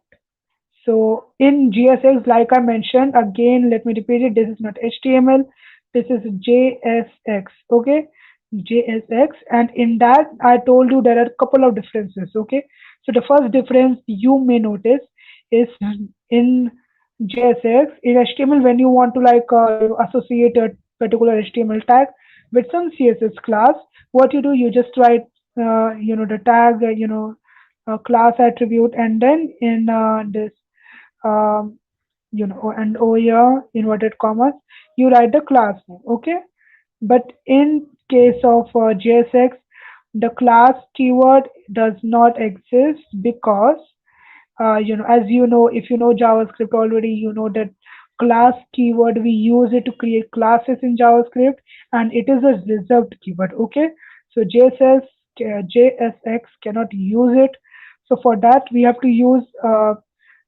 Speaker 1: so in GSX, like I mentioned, again, let me repeat it. This is not HTML. This is JSX. Okay, JSX, and in that I told you there are a couple of differences. Okay, so the first difference you may notice is in JSX, in HTML, when you want to like associate a particular HTML tag with some CSS class, what you do, you just write the tag class attribute, and then in this um, and over here inverted commas, you write the class name. Okay, but in case of JSX, the class keyword does not exist, because as you know, if you know JavaScript already, you know that class keyword, we use it to create classes in JavaScript, and it is a reserved keyword. Okay, so JSX cannot use it. So for that, we have to use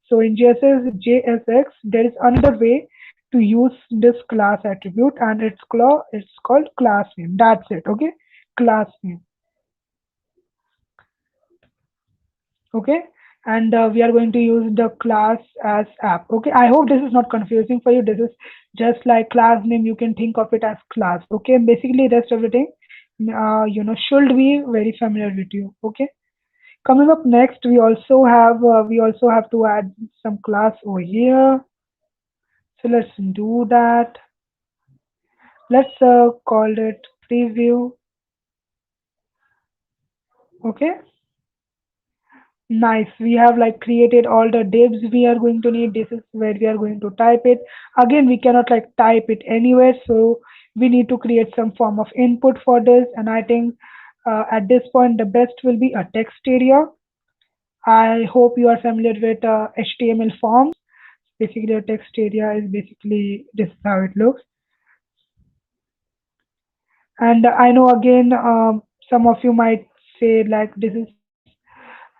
Speaker 1: so in JSX, there is another way to use this class attribute, and it's called class name. That's it. Okay, class name. Okay, and we are going to use the class as app. Okay, I hope this is not confusing for you. This is just like class name, you can think of it as class. Okay, basically rest everything should be very familiar with you. Okay, coming up next, we also have to add some class over here. So let's do that. Let's call it preview. Okay, nice. We have like created all the divs we are going to need. This is where we are going to type it. Again, we cannot like type it anywhere, so we need to create some form of input for this. And I think at this point, the best will be a text area. I hope you are familiar with HTML forms. Basically, a text area is basically this is how it looks. And I know again, some of you might say like this is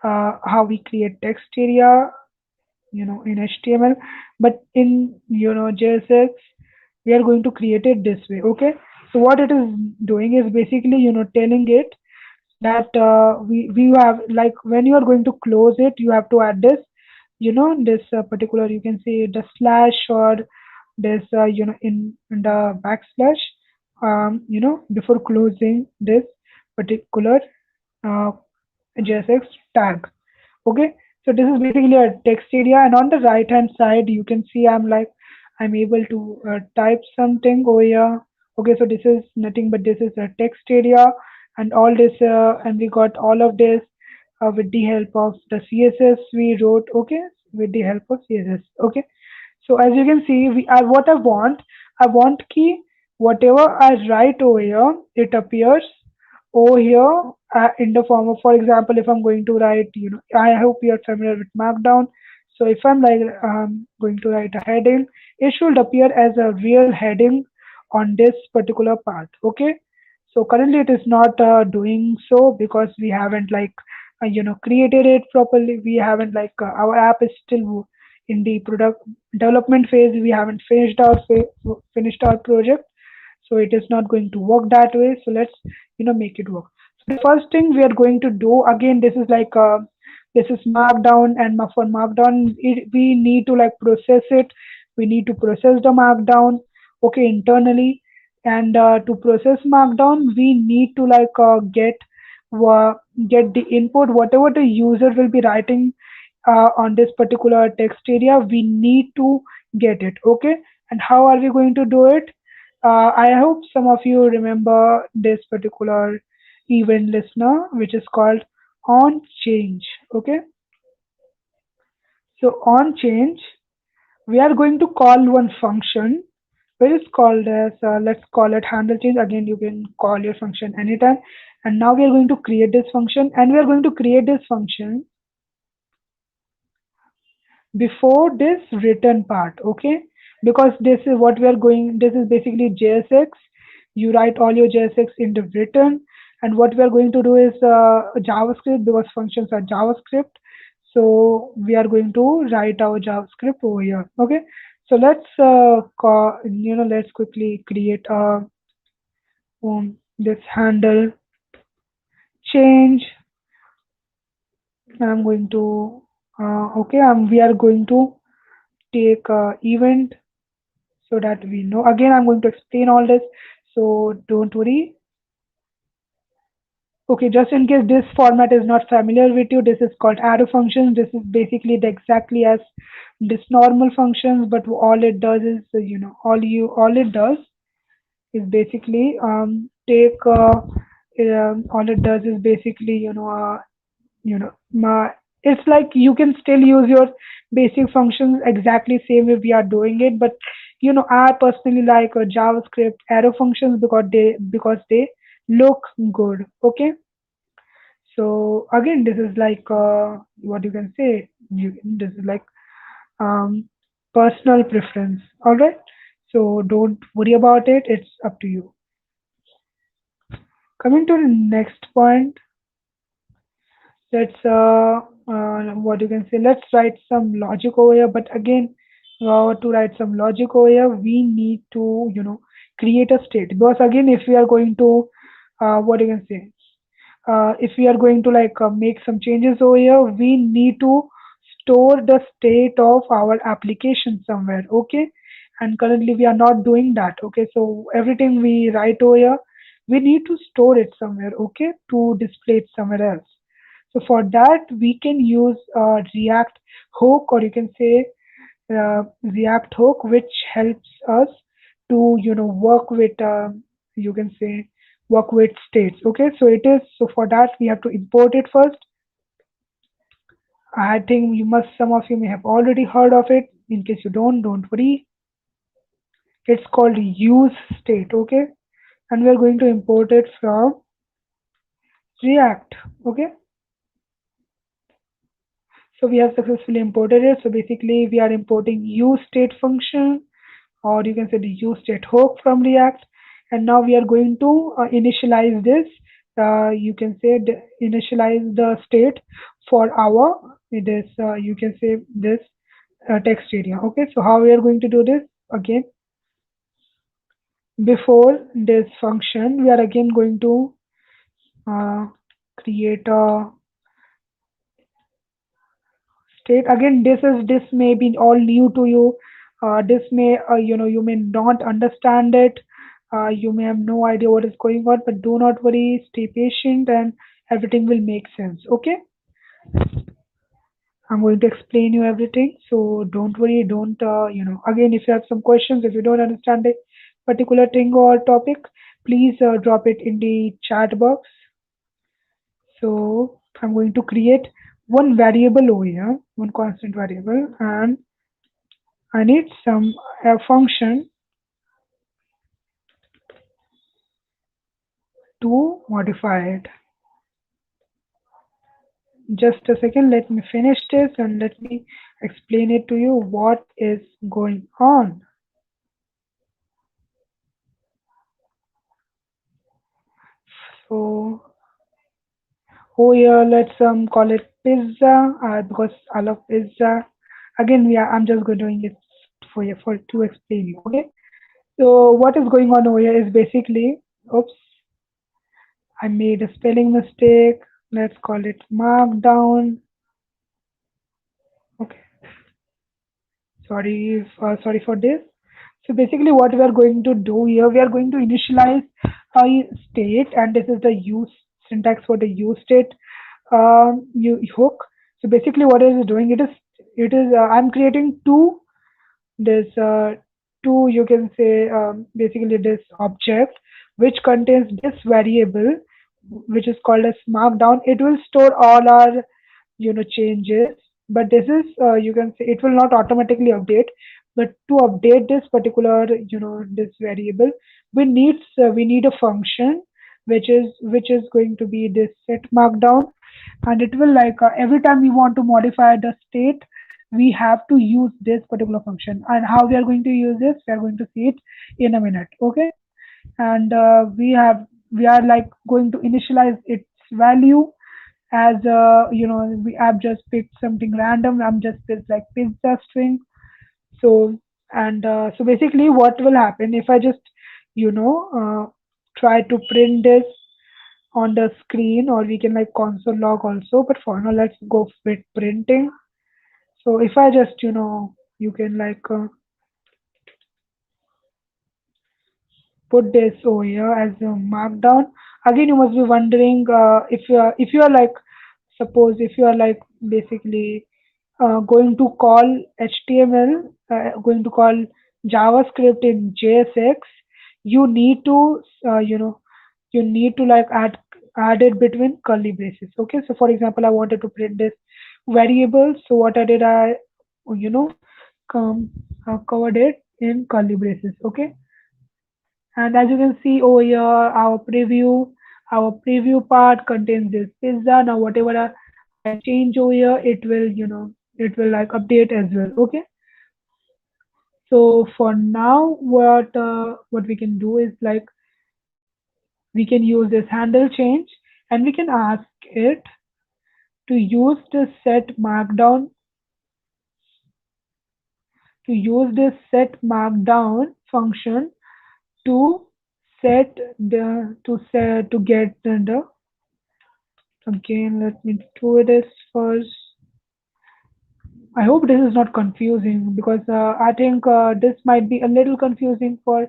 Speaker 1: how we create text area, in HTML, but in JSX we are going to create it this way. Okay, so what it is doing is basically telling it that we have, like, when you are going to close it, you have to add this, this particular, you can say the slash, or this in the backslash, before closing this particular uh, JSX tag. Okay, so this is basically a text area, and on the right hand side you can see I'm able to type something over here. Okay, so this is nothing but this is a text area, and all this and we got all of this with the help of the CSS we wrote. Okay, with the help of CSS. Okay, so as you can see, what I want key, whatever I write over here, it appears over here in the form of, for example, if I'm going to write, I hope you're familiar with Markdown. So if I'm like going to write a heading, it should appear as a real heading on this particular part. Okay. So currently it is not doing so because we haven't like created it properly. We haven't like our app is still in the product development phase. We haven't finished our project, so it is not going to work that way. So let's make it work. So the first thing we are going to do, again, this is like this is Markdown, and for Markdown we need to like process it. We need to process the Markdown, okay, internally. And to process Markdown we need to like get the input, whatever the user will be writing on this particular text area. We need to get it. Okay, and how are we going to do it? I hope some of you remember this particular event listener, which is called on change. Okay, so on change, we are going to call one function which is called as, let's call it handle change. Again, you can call your function anytime. And now we are going to create this function, and we are going to create this function before this written part. Okay, because this is what we are going, this is basically JSX. You write all your JSX in the written, and what we are going to do is JavaScript, because functions are JavaScript. So we are going to write our JavaScript over here. Okay, so let's let's quickly create this handle change. I'm going to okay, we are going to take event, so that we know. Again, I'm going to explain all this, so don't worry. Okay, just in case this format is not familiar with you, this is called arrow functions. This is basically the exactly as this normal functions, but all it does is all it does is basically take all it does is basically you know my it's like you can still use your basic functions exactly same way we are doing it, but I personally like JavaScript arrow functions because they look good. Okay, so again, this is like what you can say, this is like um, personal preference. All right, so don't worry about it, it's up to you. Coming to the next point, let's what you can say, let's write some logic over here. But again, to write some logic over here, we need to create a state, because again, if we are going to what you can say, if we are going to like make some changes over here, we need to store the state of our application somewhere. Okay, and currently we are not doing that. Okay, so everything we write over here, we need to store it somewhere. Okay, to display it somewhere else. So for that, we can use React hook, or you can say React hook, which helps us to work with you can say work with states. Okay, so it is, so for that we have to import it first. I think some of you may have already heard of it. In case you don't worry. It's called use state. Okay, and we are going to import it from React. Okay, so we have successfully imported it. So basically we are importing use state function, or you can say the use state hook from React. And now we are going to initialize this you can say initialize the state for our it is you can say this text area. Okay, so how we are going to do this? Again, before this function we are again going to uh, create a state. Again, this may be all new to you. This may you may not understand it. You may have no idea what is going on, but do not worry, stay patient, and everything will make sense. Okay, I'm going to explain you everything, so don't worry. Don't again, if you have some questions, if you don't understand a particular thing or topic, please drop it in the chat box. So I'm going to create one variable over here, one constant variable, and I need some a function to modify it. Just a second, let me finish this and let me explain it to you what is going on. So over here, let's call it pizza because I love pizza. Again, I'm just going doing it for you for to explain you. Okay. So what is going on over here is basically, oops, I made a spelling mistake. Let's call it Markdown. Okay, sorry for this. So basically, what we are going to do here, we are going to initialize a state, and this is the use syntax for the use state hook. So basically, what it is doing, it is I'm creating this two you can say basically this object which contains this variable which is called as markdown. It will store all our changes, but this is you can say it will not automatically update, but to update this particular this variable we need a function which is going to be this set markdown, and it will like every time we want to modify the state we have to use this particular function. And how we are going to use this, we are going to see it in a minute. Okay, and we are like going to initialize its value as I've just picked something random. I'm just picked like pizza string. So so basically what will happen if I just you know uh, try to print this on the screen, or we can like console log also, but for now let's go with printing. So if I just you can like put this over here as a markdown. Again, you must be wondering if you are like, suppose if you are like basically going to call HTML, going to call JavaScript in JSX, you need to you need to like add it between curly braces. Okay, so for example, I wanted to print this variable. So what I did, I you know come covered it in curly braces. Okay, and as you can see over here, our preview part contains this pizza. Now whatever I change over here, it will, it will like update as well. Okay. So for now, what we can do is like we can use this handle change, and we can ask it to use the set markdown function to to get the again, let me do this first. I hope this is not confusing because I think this might be a little confusing for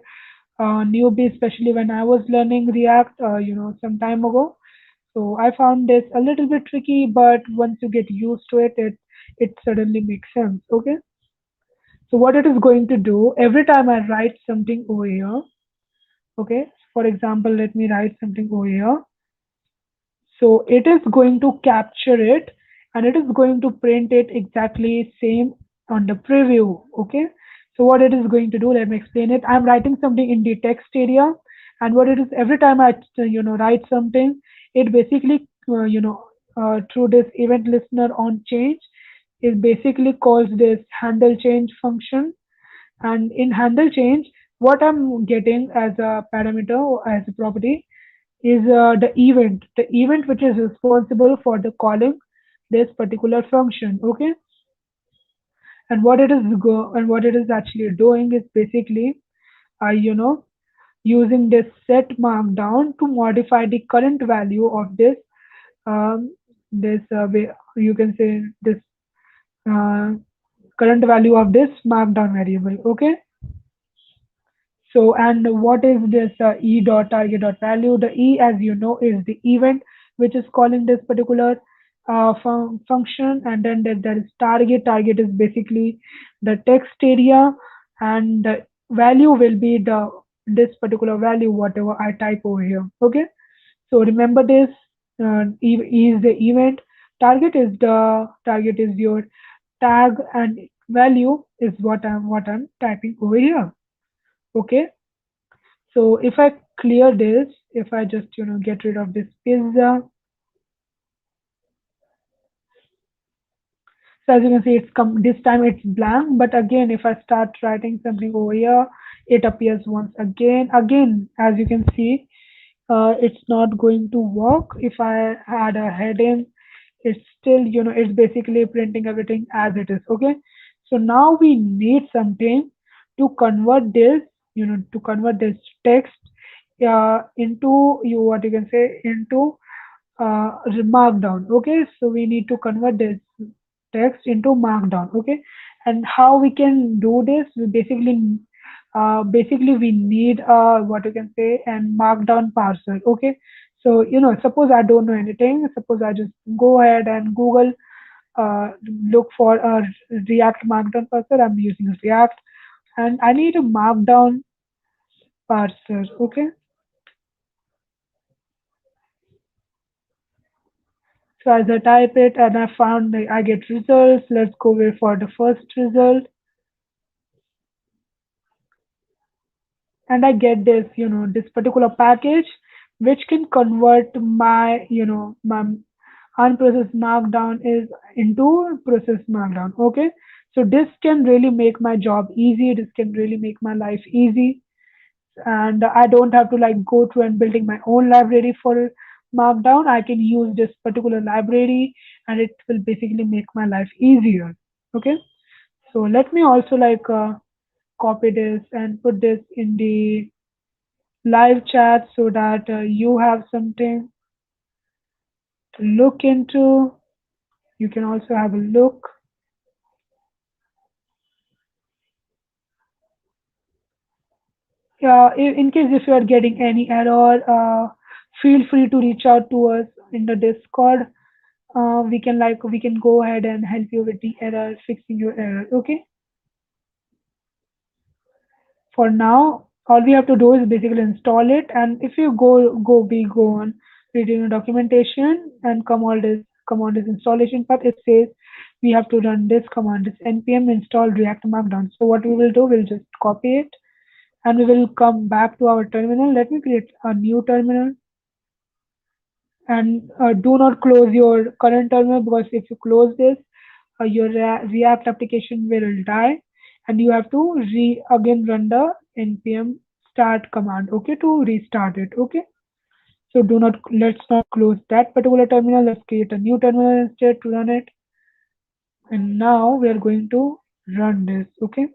Speaker 1: newbies, especially when I was learning React, some time ago. So I found this a little bit tricky, but once you get used to it, it suddenly makes sense. Okay. So what it is going to do every time I write something over here. Okay. For example, let me write something over here. So it is going to capture it, and it is going to print it exactly same on the preview. Okay. So what it is going to do, let me explain it. I'm writing something in the text area, and what it is every time I write something, it basically through this event listener on change, it basically calls this handle change function. And in handle change, what I'm getting as a parameter or as a property is the event which is responsible for the calling this particular function. Okay, and what it is actually doing is basically you know using this set markdown to modify the current value of this you can say this uh, current value of this markdown variable. Okay, so, and what is this e dot target dot value? The e, as you know, is the event which is calling this particular function, and then there is target. Target is basically the text area, and the value will be the this particular value, whatever I type over here. Okay, so remember this. E is the event. Target is your tag, and value is what I'm typing over here. Okay, so if I clear this, if I just get rid of this pizza, so as you can see, it's come this time it's blank. But again, if I start writing something over here, it appears once again. Again, as you can see, it's not going to work. If I add a heading, it's still it's basically printing everything as it is. Okay, so now we need something to convert this to convert this text into you what you can say into markdown. Okay, so we need to convert this text into markdown. Okay, and how we can do this? We basically we need what you can say and markdown parser. Okay, so suppose I don't know anything. Suppose I just go ahead and Google look for a React markdown parser. I'm using React, and I need a markdown parser. Okay, so as I type it and I found like I get results. Let's go with for the first result, and I get this, this particular package which can convert my, my unprocessed markdown is into processed markdown. Okay, so this can really make my job easy. This can really make my life easy, and I don't have to like go through and building my own library for markdown. I can use this particular library, and it will basically make my life easier. Okay, so let me also like copy this and put this in the live chat so that you have something to look into. You can also have a look. In case if you are getting any error, feel free to reach out to us in the Discord. We can go ahead and help you with the error, fixing your error. Okay. For now, all we have to do is basically install it. And if you go on reading the documentation and come on this installation part, it says we have to run this command, this npm install react markdown. So what we will do, we'll just copy it and we will come back to our terminal. Let me create a new terminal, and do not close your current terminal, because if you close this, your React application will die, and you have to again run the npm start command. Okay, to restart it. Okay, so do not let's not close that particular terminal. Let's create a new terminal instead to run it. And now we are going to run this. Okay,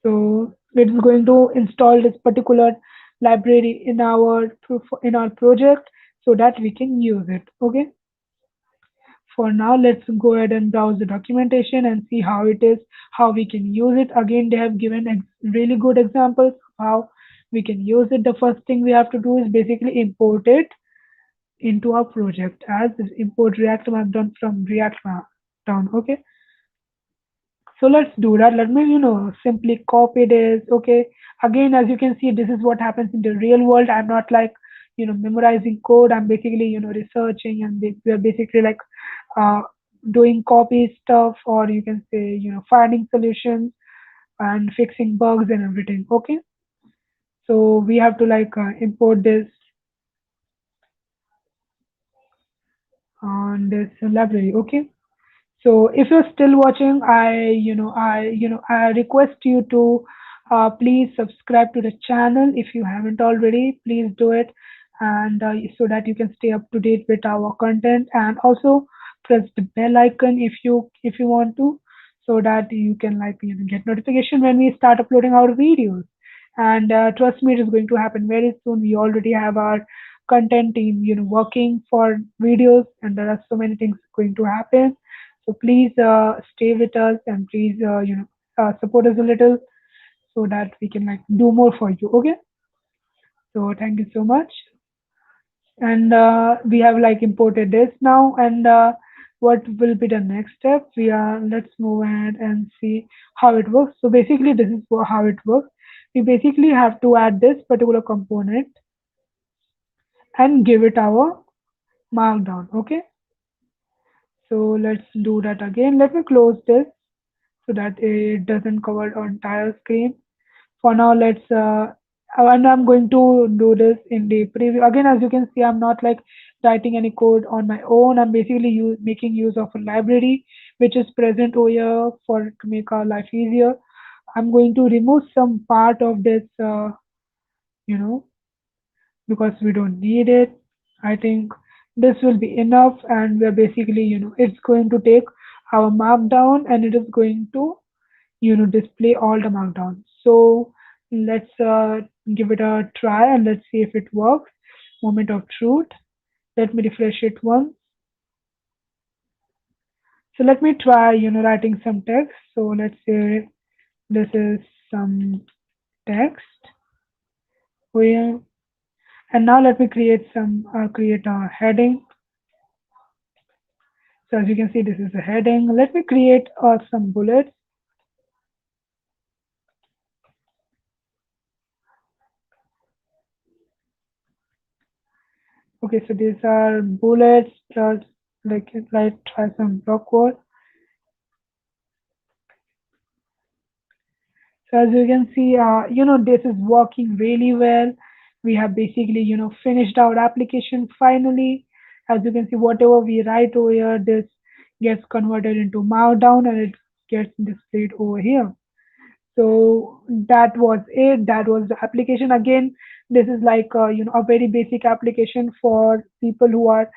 Speaker 1: so it is going to install this particular library in our project so that we can use it. Okay, for now let's go ahead and browse the documentation and see how it is, how we can use it. Again, they have given really good examples of how we can use it. The first thing we have to do is basically import it into our project as import react markdown from react markdown. Okay, so let's do that. Let me, simply copy this. Okay. Again, as you can see, this is what happens in the real world. I'm not like, memorizing code. I'm basically, researching, and we're basically like uh, doing copy stuff, or you can say, finding solutions and fixing bugs and everything. Okay. So we have to like import this on this library. Okay. So if you're still watching, I request you to please subscribe to the channel if you haven't already. Please do it, and so that you can stay up to date with our content, and also press the bell icon if you want to, so that you can get notification when we start uploading our videos. And trust me, it is going to happen very soon. We already have our content team working for videos, and there are so many things going to happen. So please stay with us, and please support us a little, so that we can do more for you. Okay, so thank you so much. And we have imported this now. And what will be the next step? Let's move ahead and see how it works. So basically this is how it works. We basically have to add this particular component and give it our markdown. Okay, so let's do that again. Let me close this so that it doesn't cover our entire screen. For now, let's and I'm going to do this in the preview. Again, as you can see, I'm not writing any code on my own. I'm basically making use of a library which is present over here for to make our life easier. I'm going to remove some part of this, you know, because we don't need it. I think this will be enough, and we're basically, it's going to take our markdown, and it is going to display all the markdown. So let's give it a try, and let's see if it works. Moment of truth. Let me refresh it once. So let me try writing some text. So let's say this is some text here, and now let me create a heading. So as you can see, this is a heading. Let me create some bullets. Okay, so these are bullets plus like try some block code. So as you can see, this is working really well. We have basically, finished our application finally. As you can see, whatever we write over here, this gets converted into Markdown, and it gets displayed over here. So that was it. That was the application. Again, this is a very basic application for people who are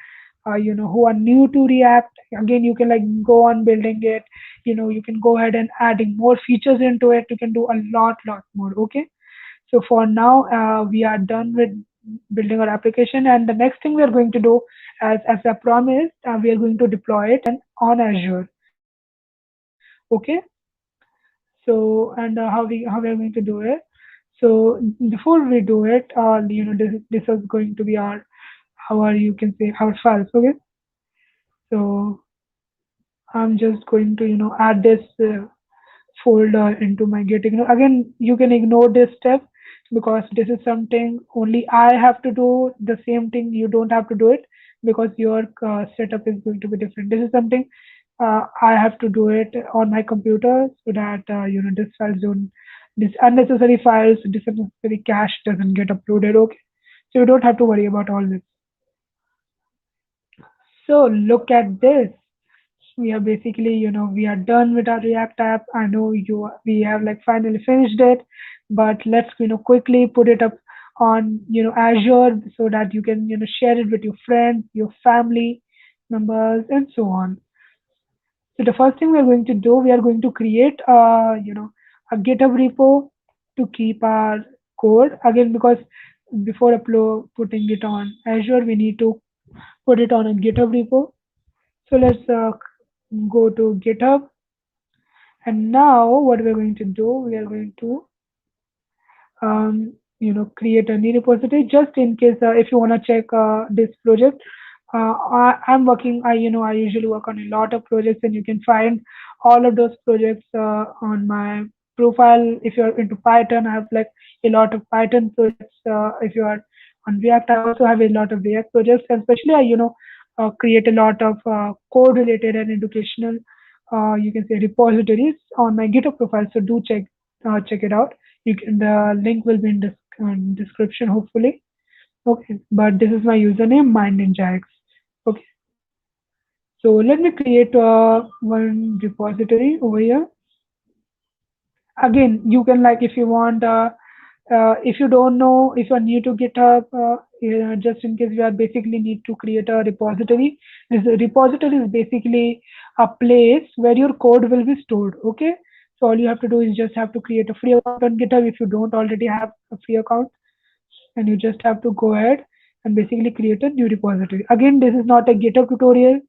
Speaker 1: new to React. Again, you can go on building it. You can go ahead and adding more features into it. You can do a lot more. Okay. So for now, we are done with building our application, and the next thing we are going to do, as I promised, we are going to deploy it and on Azure. Okay. So, and how we are going to do it. So before we do it, this is going to be our, how are you can say, our files. Okay. So I'm just going to add this folder into my Git Ignore. Again, you can ignore this step because this is something only I have to do. The same thing you don't have to do it, because your setup is going to be different. This is something I have to do it on my computer, so that this unnecessary files, this unnecessary cache doesn't get uploaded. Okay, so you don't have to worry about all this. So look at this. We are basically, we are done with our React app. I know we have finally finished it, but let's quickly put it up on Azure, so that you can share it with your friends, your family members, and so on. So the first thing we are going to do, we are going to create a GitHub repo to keep our code. Again, because before putting it on Azure, we need to put it on a GitHub repo. So let's go to GitHub, and now what we're going to do, we are going to create a new repository, just in case if you want to check this project. I'm working, I usually work on a lot of projects, and you can find all of those projects on my profile. If you're into Python, I have a lot of Python projects. If you are on React, I also have a lot of React projects, and especially I create a lot of code related and educational, you can say, repositories on my GitHub profile. So do check it out. The link will be in the description, hopefully. Okay, but this is my username, MindNinjaX. Okay, so let me create one repository over here. Again, you can if you want, if you don't know, if you're new to GitHub, just in case we are basically need to create a repository. This repository is basically a place where your code will be stored. Okay, so all you have to do is just have to create a free account on GitHub if you don't already have a free account, and you just have to go ahead and basically create a new repository. Again, this is not a GitHub tutorial,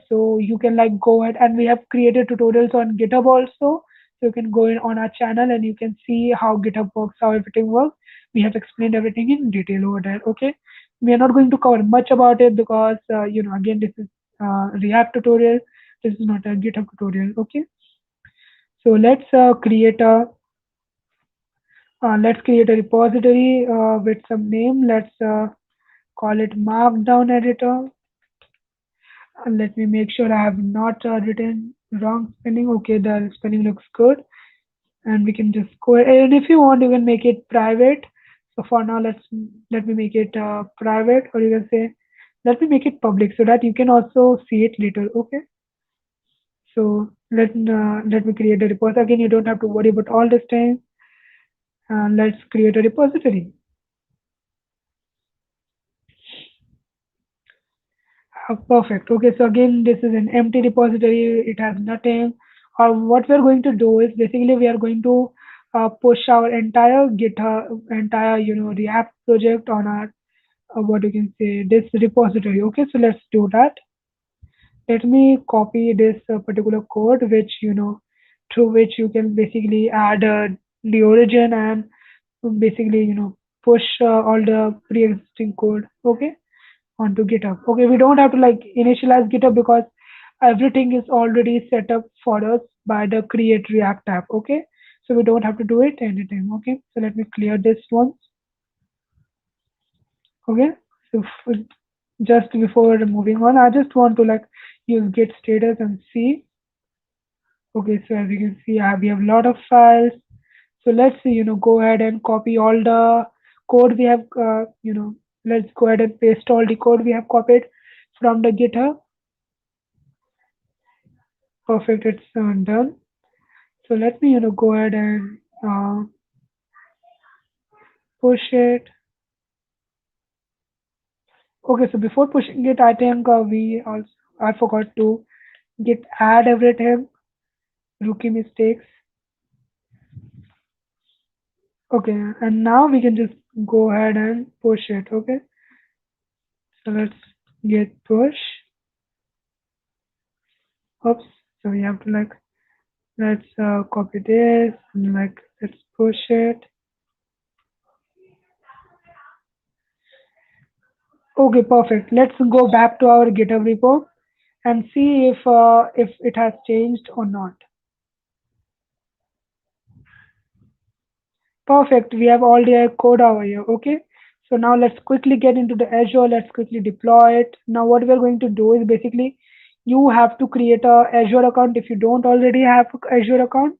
Speaker 1: so you can like go ahead, and we have created tutorials on GitHub also. So you can go in on our channel and you can see how GitHub works, how everything works. We have explained everything in detail over there. Okay, we are not going to cover much about it because again, this is React tutorial. This is not a GitHub tutorial. Okay, so let's create a repository with some name. Let's call it Markdown Editor. Let me make sure I have not written wrong spelling. Okay, the spelling looks good, and we can just go ahead. And if you want, you can make it private. So for now, let me make it private, or you can say, let me make it public so that you can also see it later. Okay. So let me create a repository. Again, you don't have to worry about all this thing. Let's create a repository. Perfect. Okay, so again, this is an empty repository. It has nothing. What we're going to do is basically we are going to push our entire GitHub, entire React project on our what you can say this repository. Okay, so let's do that. Let me copy this particular code, which through which you can basically add the origin and basically push all the pre-existing code. Okay, onto GitHub. Okay, we don't have to like initialize GitHub because everything is already set up for us by the Create React app. Okay, so we don't have to do it anytime. Okay, so let me clear this once. Okay, so just before moving on, I just want to like use Git status and see. Okay, so as you can see, we have a lot of files. So let's see, go ahead and copy all the code we have, let's go ahead and paste all the code we have copied from the GitHub. Perfect, it's done. So let me, go ahead and push it. Okay, so before pushing it, I think I forgot to git add everything, rookie mistakes. Okay, and now we can just go ahead and push it. Okay, so let's git push. Oops, so we have to like, let's copy this and like, let's push it. Okay, perfect. Let's go back to our GitHub repo and see if it has changed or not. Perfect. We have all the code over here. Okay. So now let's quickly get into the Azure. Let's quickly deploy it. Now what we're going to do is basically you have to create a Azure account if you don't already have Azure account.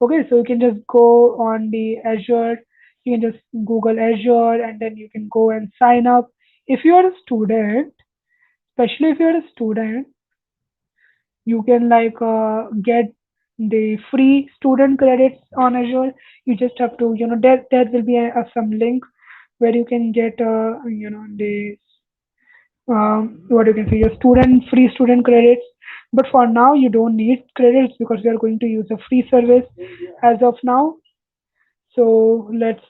Speaker 1: Okay, so you can just go on the Azure. You can just Google Azure and then you can go and sign up. If you are a student, especially if you're a student, you can like get the free student credits on Azure. You just have to, there will be some link where you can get, the what you can say, your free student credits. But for now, you don't need credits because we are going to use a free service as of now. So let's,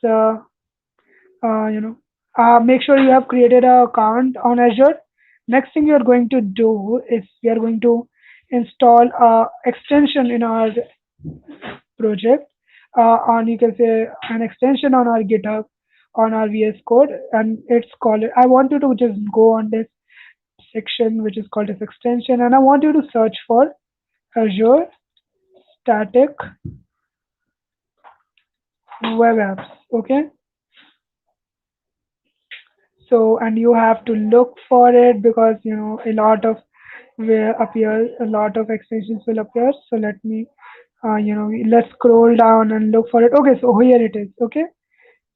Speaker 1: make sure you have created an account on Azure. Next thing you're going to do is we are going to install a extension in our project on you can say an extension on our GitHub on our VS Code, and it's called. I want you to just go on this section which is called this extension, and I want you to search for Azure Static Web Apps. Okay. So and you have to look for it because a lot of will appear, a lot of extensions will appear. So let me let's scroll down and look for it. Okay, so here it is. Okay,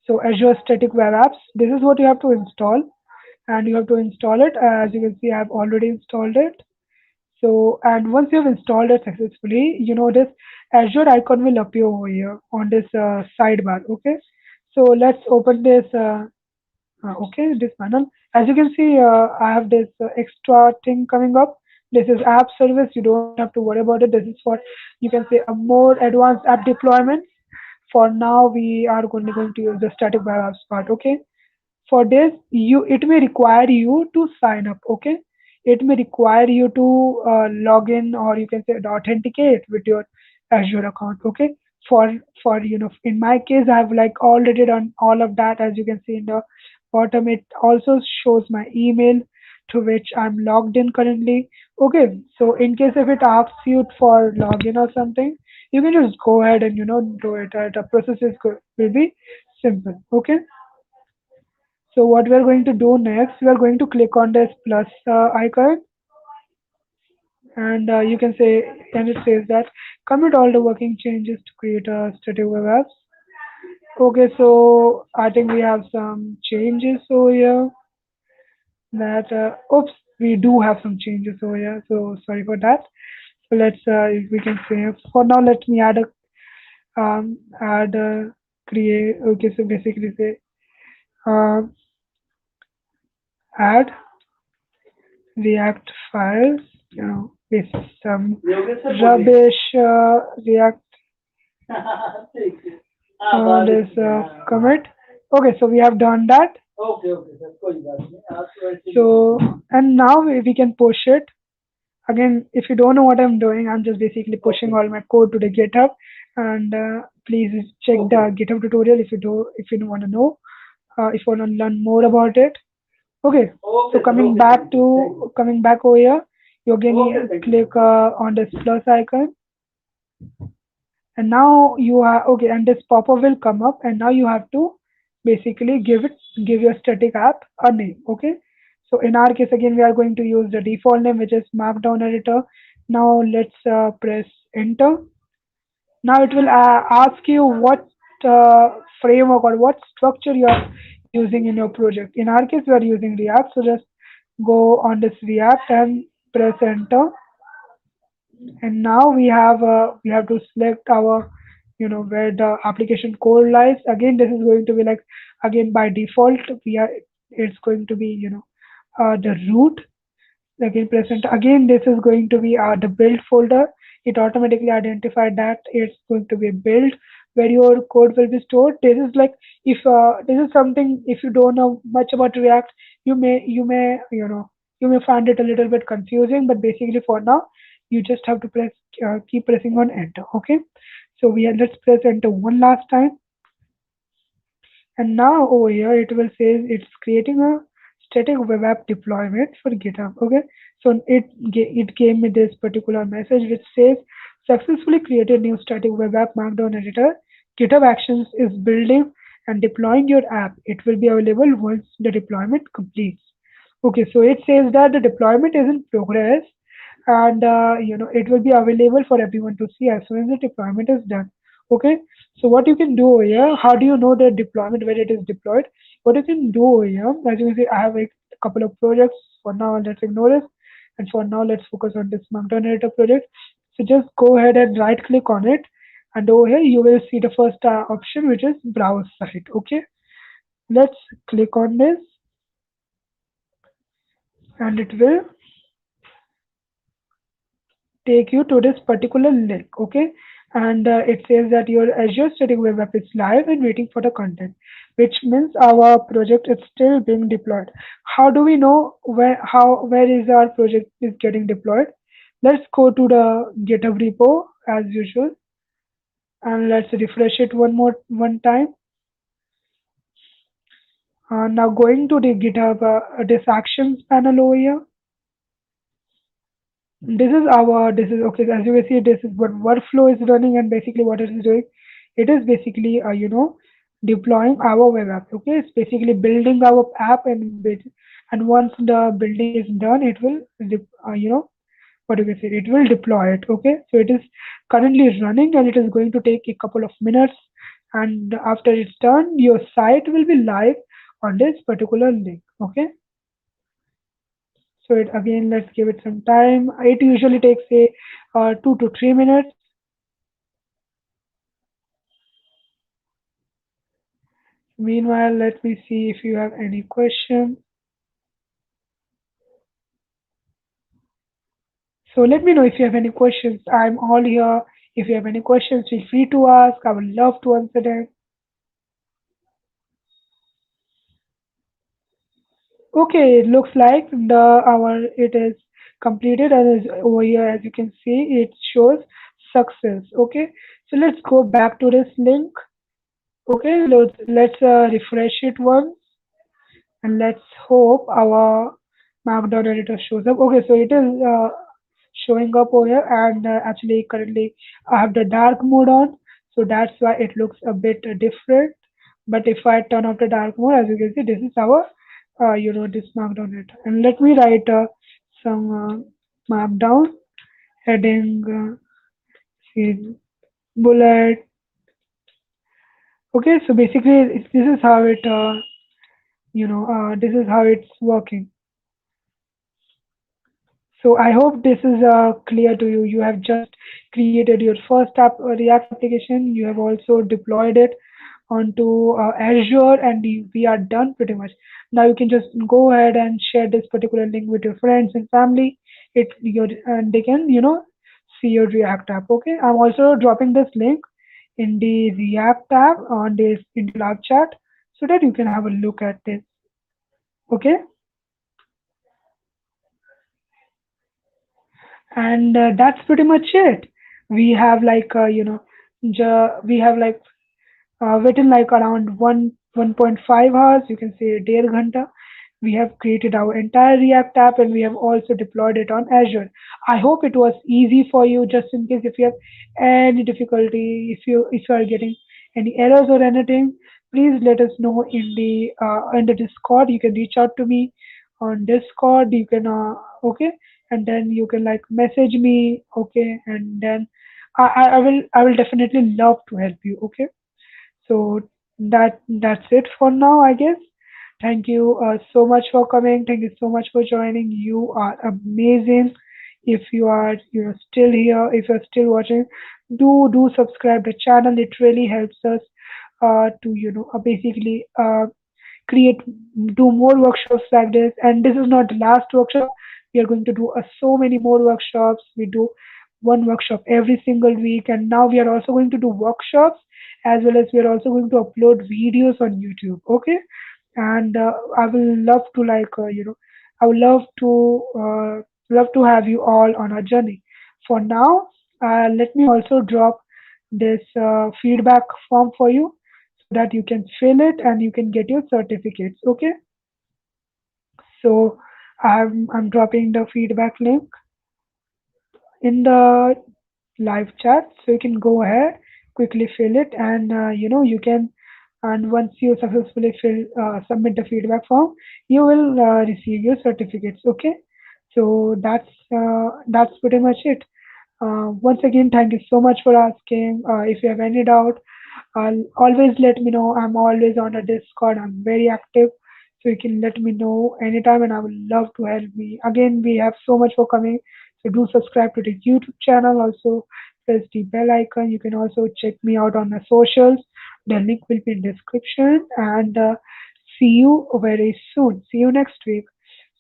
Speaker 1: so Azure Static Web Apps, this is what you have to install, and you have to install it. As you can see, I have already installed it. So and once you have installed it successfully, this Azure icon will appear over here on this sidebar. Okay, so let's open this Okay, this panel. As you can see, I have this extra thing coming up. This is app service. You don't have to worry about it. This is for, you can say, a more advanced app deployment. For now, we are going to use the static web apps part. Okay. For this, it may require you to sign up. Okay. It may require you to log in, or you can say authenticate with your Azure account. Okay. For in my case, I have like already done all of that. As you can see in the bottom, it also shows my email to which I'm logged in currently. Okay, so in case if it asks you for login or something, you can just go ahead and do it. The process will be simple. Okay, so what we are going to do next, we are going to click on this plus icon, and you can say, and it says that commit all the working changes to create a static web apps. Okay, so I think we have some changes over here that, oops, we do have some changes over here. So sorry for that. So let's, if we can say, for now, let me add a create. Okay, so basically say, um, add React files, with some rubbish React this commit. Okay, so we have done that. So, and now we can push it. Again, if you don't know what I'm doing, I'm just basically pushing all my code to the GitHub, and please check the GitHub tutorial if you don't want to know, if you want to learn more about it. Okay, so coming back over here, you again click on this plus icon, and now you are okay, and this pop-up will come up, and now you have to basically give your static app a name. Okay, so in our case, again, we are going to use the default name, which is Markdown Editor. Now let's press enter. Now it will ask you what framework or what structure you are using in your project. In our case, we are using React, so just go on this React and press enter. And now we have to select our, where the application code lies. Again, this is going to be like, again, by default, it's going to be, the root. Again, present. Again, this is going to be the build folder. It automatically identified that it's going to be a build where your code will be stored. This is like, if this is something, if you don't know much about React, you may find it a little bit confusing. But basically, for now, you just have to keep pressing on enter. Okay. So let's press enter one last time. And now over here it will say it's creating a static web app deployment for GitHub. Okay, so it gave me this particular message which says successfully created new static web app Markdown editor. GitHub Actions is building and deploying your app. It will be available once the deployment completes. Okay, so it says that the deployment is in progress, and it will be available for everyone to see as soon as the deployment is done. Okay, so what you can do over here, how do you know the deployment when it is deployed? What you can do over here, as you can see, I have a couple of projects. For now, let's ignore this, and for now, let's focus on this Markdown editor project. So just go ahead and right click on it, and over here you will see the first option, which is browse site. Okay, let's click on this, and it will take you to this particular link. Okay, and it says that your Azure static web app is live and waiting for the content, which means our project is still being deployed. How do we know where is our project is getting deployed? Let's go to the GitHub repo as usual, and let's refresh it one time. Now going to the GitHub this actions panel over here. This is okay, as you can see, this is what workflow is running, and basically what it is doing, it is basically deploying our web app. Okay, it's basically building our app, and once the building is done, it will what do you say, it will deploy it. Okay, so it is currently running, and it is going to take a couple of minutes, and after it's done, your site will be live on this particular link. Okay, so it again, let's give it some time. It usually takes say 2 to 3 minutes. Meanwhile, let me see if you have any questions. So let me know if you have any questions. I'm all here. If you have any questions, feel free to ask. I would love to answer them. Okay, it looks like the our it is completed, and is over here as you can see it shows success. Okay, so let's go back to this link. Okay, let's refresh it once, and let's hope our Markdown editor shows up. Okay, so it is showing up over here, and actually currently I have the dark mode on, so that's why it looks a bit different. But if I turn off the dark mode, as you can see, this is our this Markdown editor. And let me write some Markdown heading, see, bullet. Okay, so basically this is how it this is how it's working. So I hope this is clear to you. You have just created your first React application. You have also deployed it onto Azure, and we are done pretty much. Now you can just go ahead and share this particular link with your friends and family. And they can see your React app. Okay, I'm also dropping this link in the React tab on this in the live chat so that you can have a look at this. Okay, and that's pretty much it. We have we have written like around 1.5 hours. You can say डेढ़ घंटा. We have created our entire React app, and we have also deployed it on Azure. I hope it was easy for you. Just in case if you have any difficulty, if you are getting any errors or anything, please let us know in the Discord. You can reach out to me on Discord. You can okay, and then you can like message me. Okay, and then I will definitely love to help you. Okay, so that's it for now, I guess. Thank you so much for coming. Thank you so much for joining. You are amazing. If you are still here, if you're still watching, do subscribe the channel. It really helps us to basically create do more workshops like this. And this is not the last workshop. We are going to do so many more workshops. We do one workshop every single week, and now we are also going to do workshops, as well as we are also going to upload videos on YouTube. Okay, and I will love to I would love to have you all on our journey. For now, let me also drop this feedback form for you so that you can fill it and you can get your certificates. Okay, so I'm dropping the feedback link in the live chat, so you can go ahead, quickly fill it, and you can. And once you successfully submit the feedback form, you will receive your certificates. Okay, so that's pretty much it. Once again, thank you so much for asking. If you have any doubt, always let me know. I'm always on the Discord. I'm very active, so you can let me know anytime, and I would love to help me. Again, we have so much for coming, so do subscribe to the YouTube channel. Also, press the bell icon. You can also check me out on my socials. The link will be in description, and see you very soon. See you next week.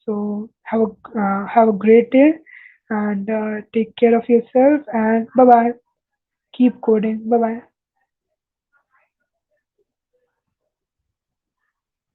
Speaker 1: So have a great day, and take care of yourself. And bye bye. Keep coding. Bye bye.